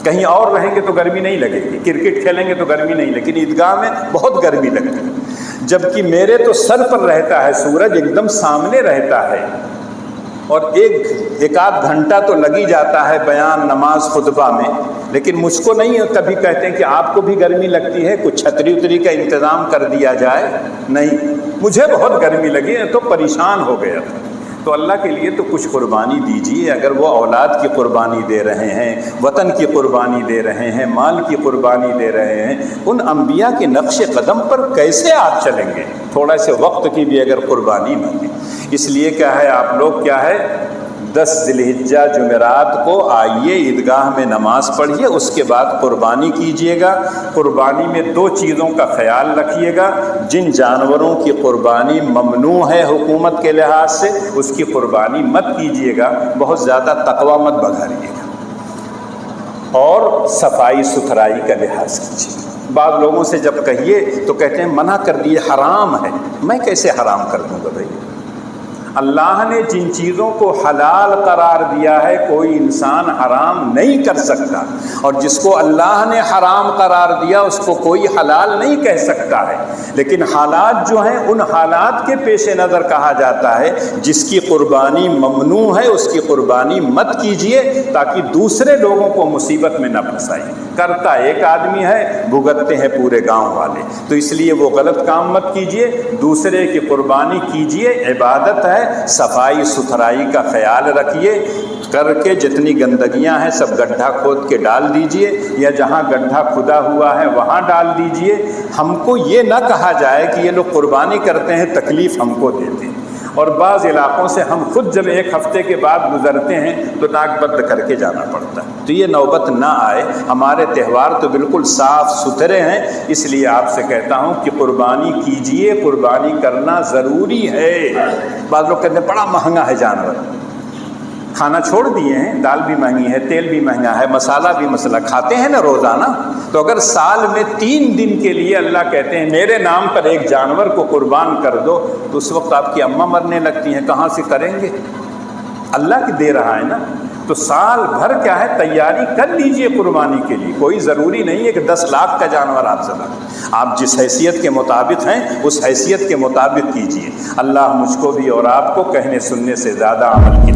کہیں اور رہیں گے تو گرمی نہیں لگے گی، کرکٹ کھیلیں گے تو گرمی نہیں، لیکن عیدگاہ میں بہت گرمی لگتی ہے۔ جبکہ میرے تو سر پر رہتا ہے سورج، ایک دم سامنے رہتا ہے، اور ایک آدھ گھنٹہ تو لگ ہی جاتا ہے بیان نماز خطبہ میں، لیکن مجھ کو نہیں کبھی کہتے ہیں کہ آپ کو بھی گرمی لگتی ہے، کچھ چھتری اتری کا انتظام کر دیا جائے، نہیں، مجھے بہت گرمی لگی تو پریشان ہو گیا تھا۔ تو اللہ کے لیے تو کچھ قربانی دیجیے۔ اگر وہ اولاد کی قربانی دے رہے ہیں، وطن کی قربانی دے رہے ہیں، مال کی قربانی دے رہے ہیں، ان انبیاء کے نقش قدم پر کیسے آپ چلیں گے؟ تھوڑا سے وقت کی بھی اگر قربانی نہ دیں۔ اس لیے کیا ہے، آپ لوگ کیا ہے 10 ذی الحجہ جمعرات کو آئیے عیدگاہ میں نماز پڑھیے، اس کے بعد قربانی کیجیے گا۔ قربانی میں 2 چیزوں کا خیال رکھیے گا، جن جانوروں کی قربانی ممنوع ہے حکومت کے لحاظ سے اس کی قربانی مت کیجیے گا، بہت زیادہ تقویٰ مت بگاڑیے گا، اور صفائی ستھرائی کا لحاظ کیجیے گا۔ بعض لوگوں سے جب کہیے تو کہتے ہیں منع کر دیے، حرام ہے۔ میں کیسے حرام کر دوں گا بھائی؟ اللہ نے جن چیزوں کو حلال قرار دیا ہے کوئی انسان حرام نہیں کر سکتا، اور جس کو اللہ نے حرام قرار دیا اس کو کوئی حلال نہیں کہہ سکتا ہے۔ لیکن حالات جو ہیں ان حالات کے پیش نظر کہا جاتا ہے جس کی قربانی ممنوع ہے اس کی قربانی مت کیجیے تاکہ دوسرے لوگوں کو مصیبت میں نہ پھنسائیں۔ کرتا ایک آدمی ہے، بھگتتے ہیں پورے گاؤں والے، تو اس لیے وہ غلط کام مت کیجیے، دوسرے کی قربانی کیجیے، عبادت ہے، صفائی ستھرائی کا خیال رکھیے، کر کے جتنی گندگیاں ہیں سب گڈھا کھود کے ڈال دیجئے، یا جہاں گڈھا کھدا ہوا ہے وہاں ڈال دیجئے۔ ہم کو یہ نہ کہا جائے کہ یہ لوگ قربانی کرتے ہیں تکلیف ہم کو دیتے ہیں، اور بعض علاقوں سے ہم خود جب 1 ہفتے کے بعد گزرتے ہیں تو ناک بند کر کے جانا پڑتا ہے۔ تو یہ نوبت نہ آئے، ہمارے تہوار تو بالکل صاف ستھرے ہیں، اس لیے آپ سے کہتا ہوں کہ قربانی کیجئے، قربانی کرنا ضروری ہے۔ بعض لوگ کہتے ہیں بڑا مہنگا ہے جانور، کھانا چھوڑ دیے ہیں، دال بھی مہنگی ہے، تیل بھی مہنگا ہے، مسالہ بھی مسئلہ، کھاتے ہیں نا روزانہ، تو اگر سال میں 3 دن کے لیے اللہ کہتے ہیں میرے نام پر ایک جانور کو قربان کر دو، تو اس وقت آپ کی اماں مرنے لگتی ہیں، کہاں سے کریں گے؟ اللہ کی دے رہا ہے نا، تو سال بھر کیا ہے تیاری کر لیجئے قربانی کے لیے، کوئی ضروری نہیں ہے کہ 10 لاکھ کا جانور آپ ذبح کریں، آپ جس حیثیت کے مطابق ہیں اس حیثیت کے مطابق کیجئے۔ اللہ مجھ کو بھی اور آپ کو کہنے سننے سے زیادہ عمل کی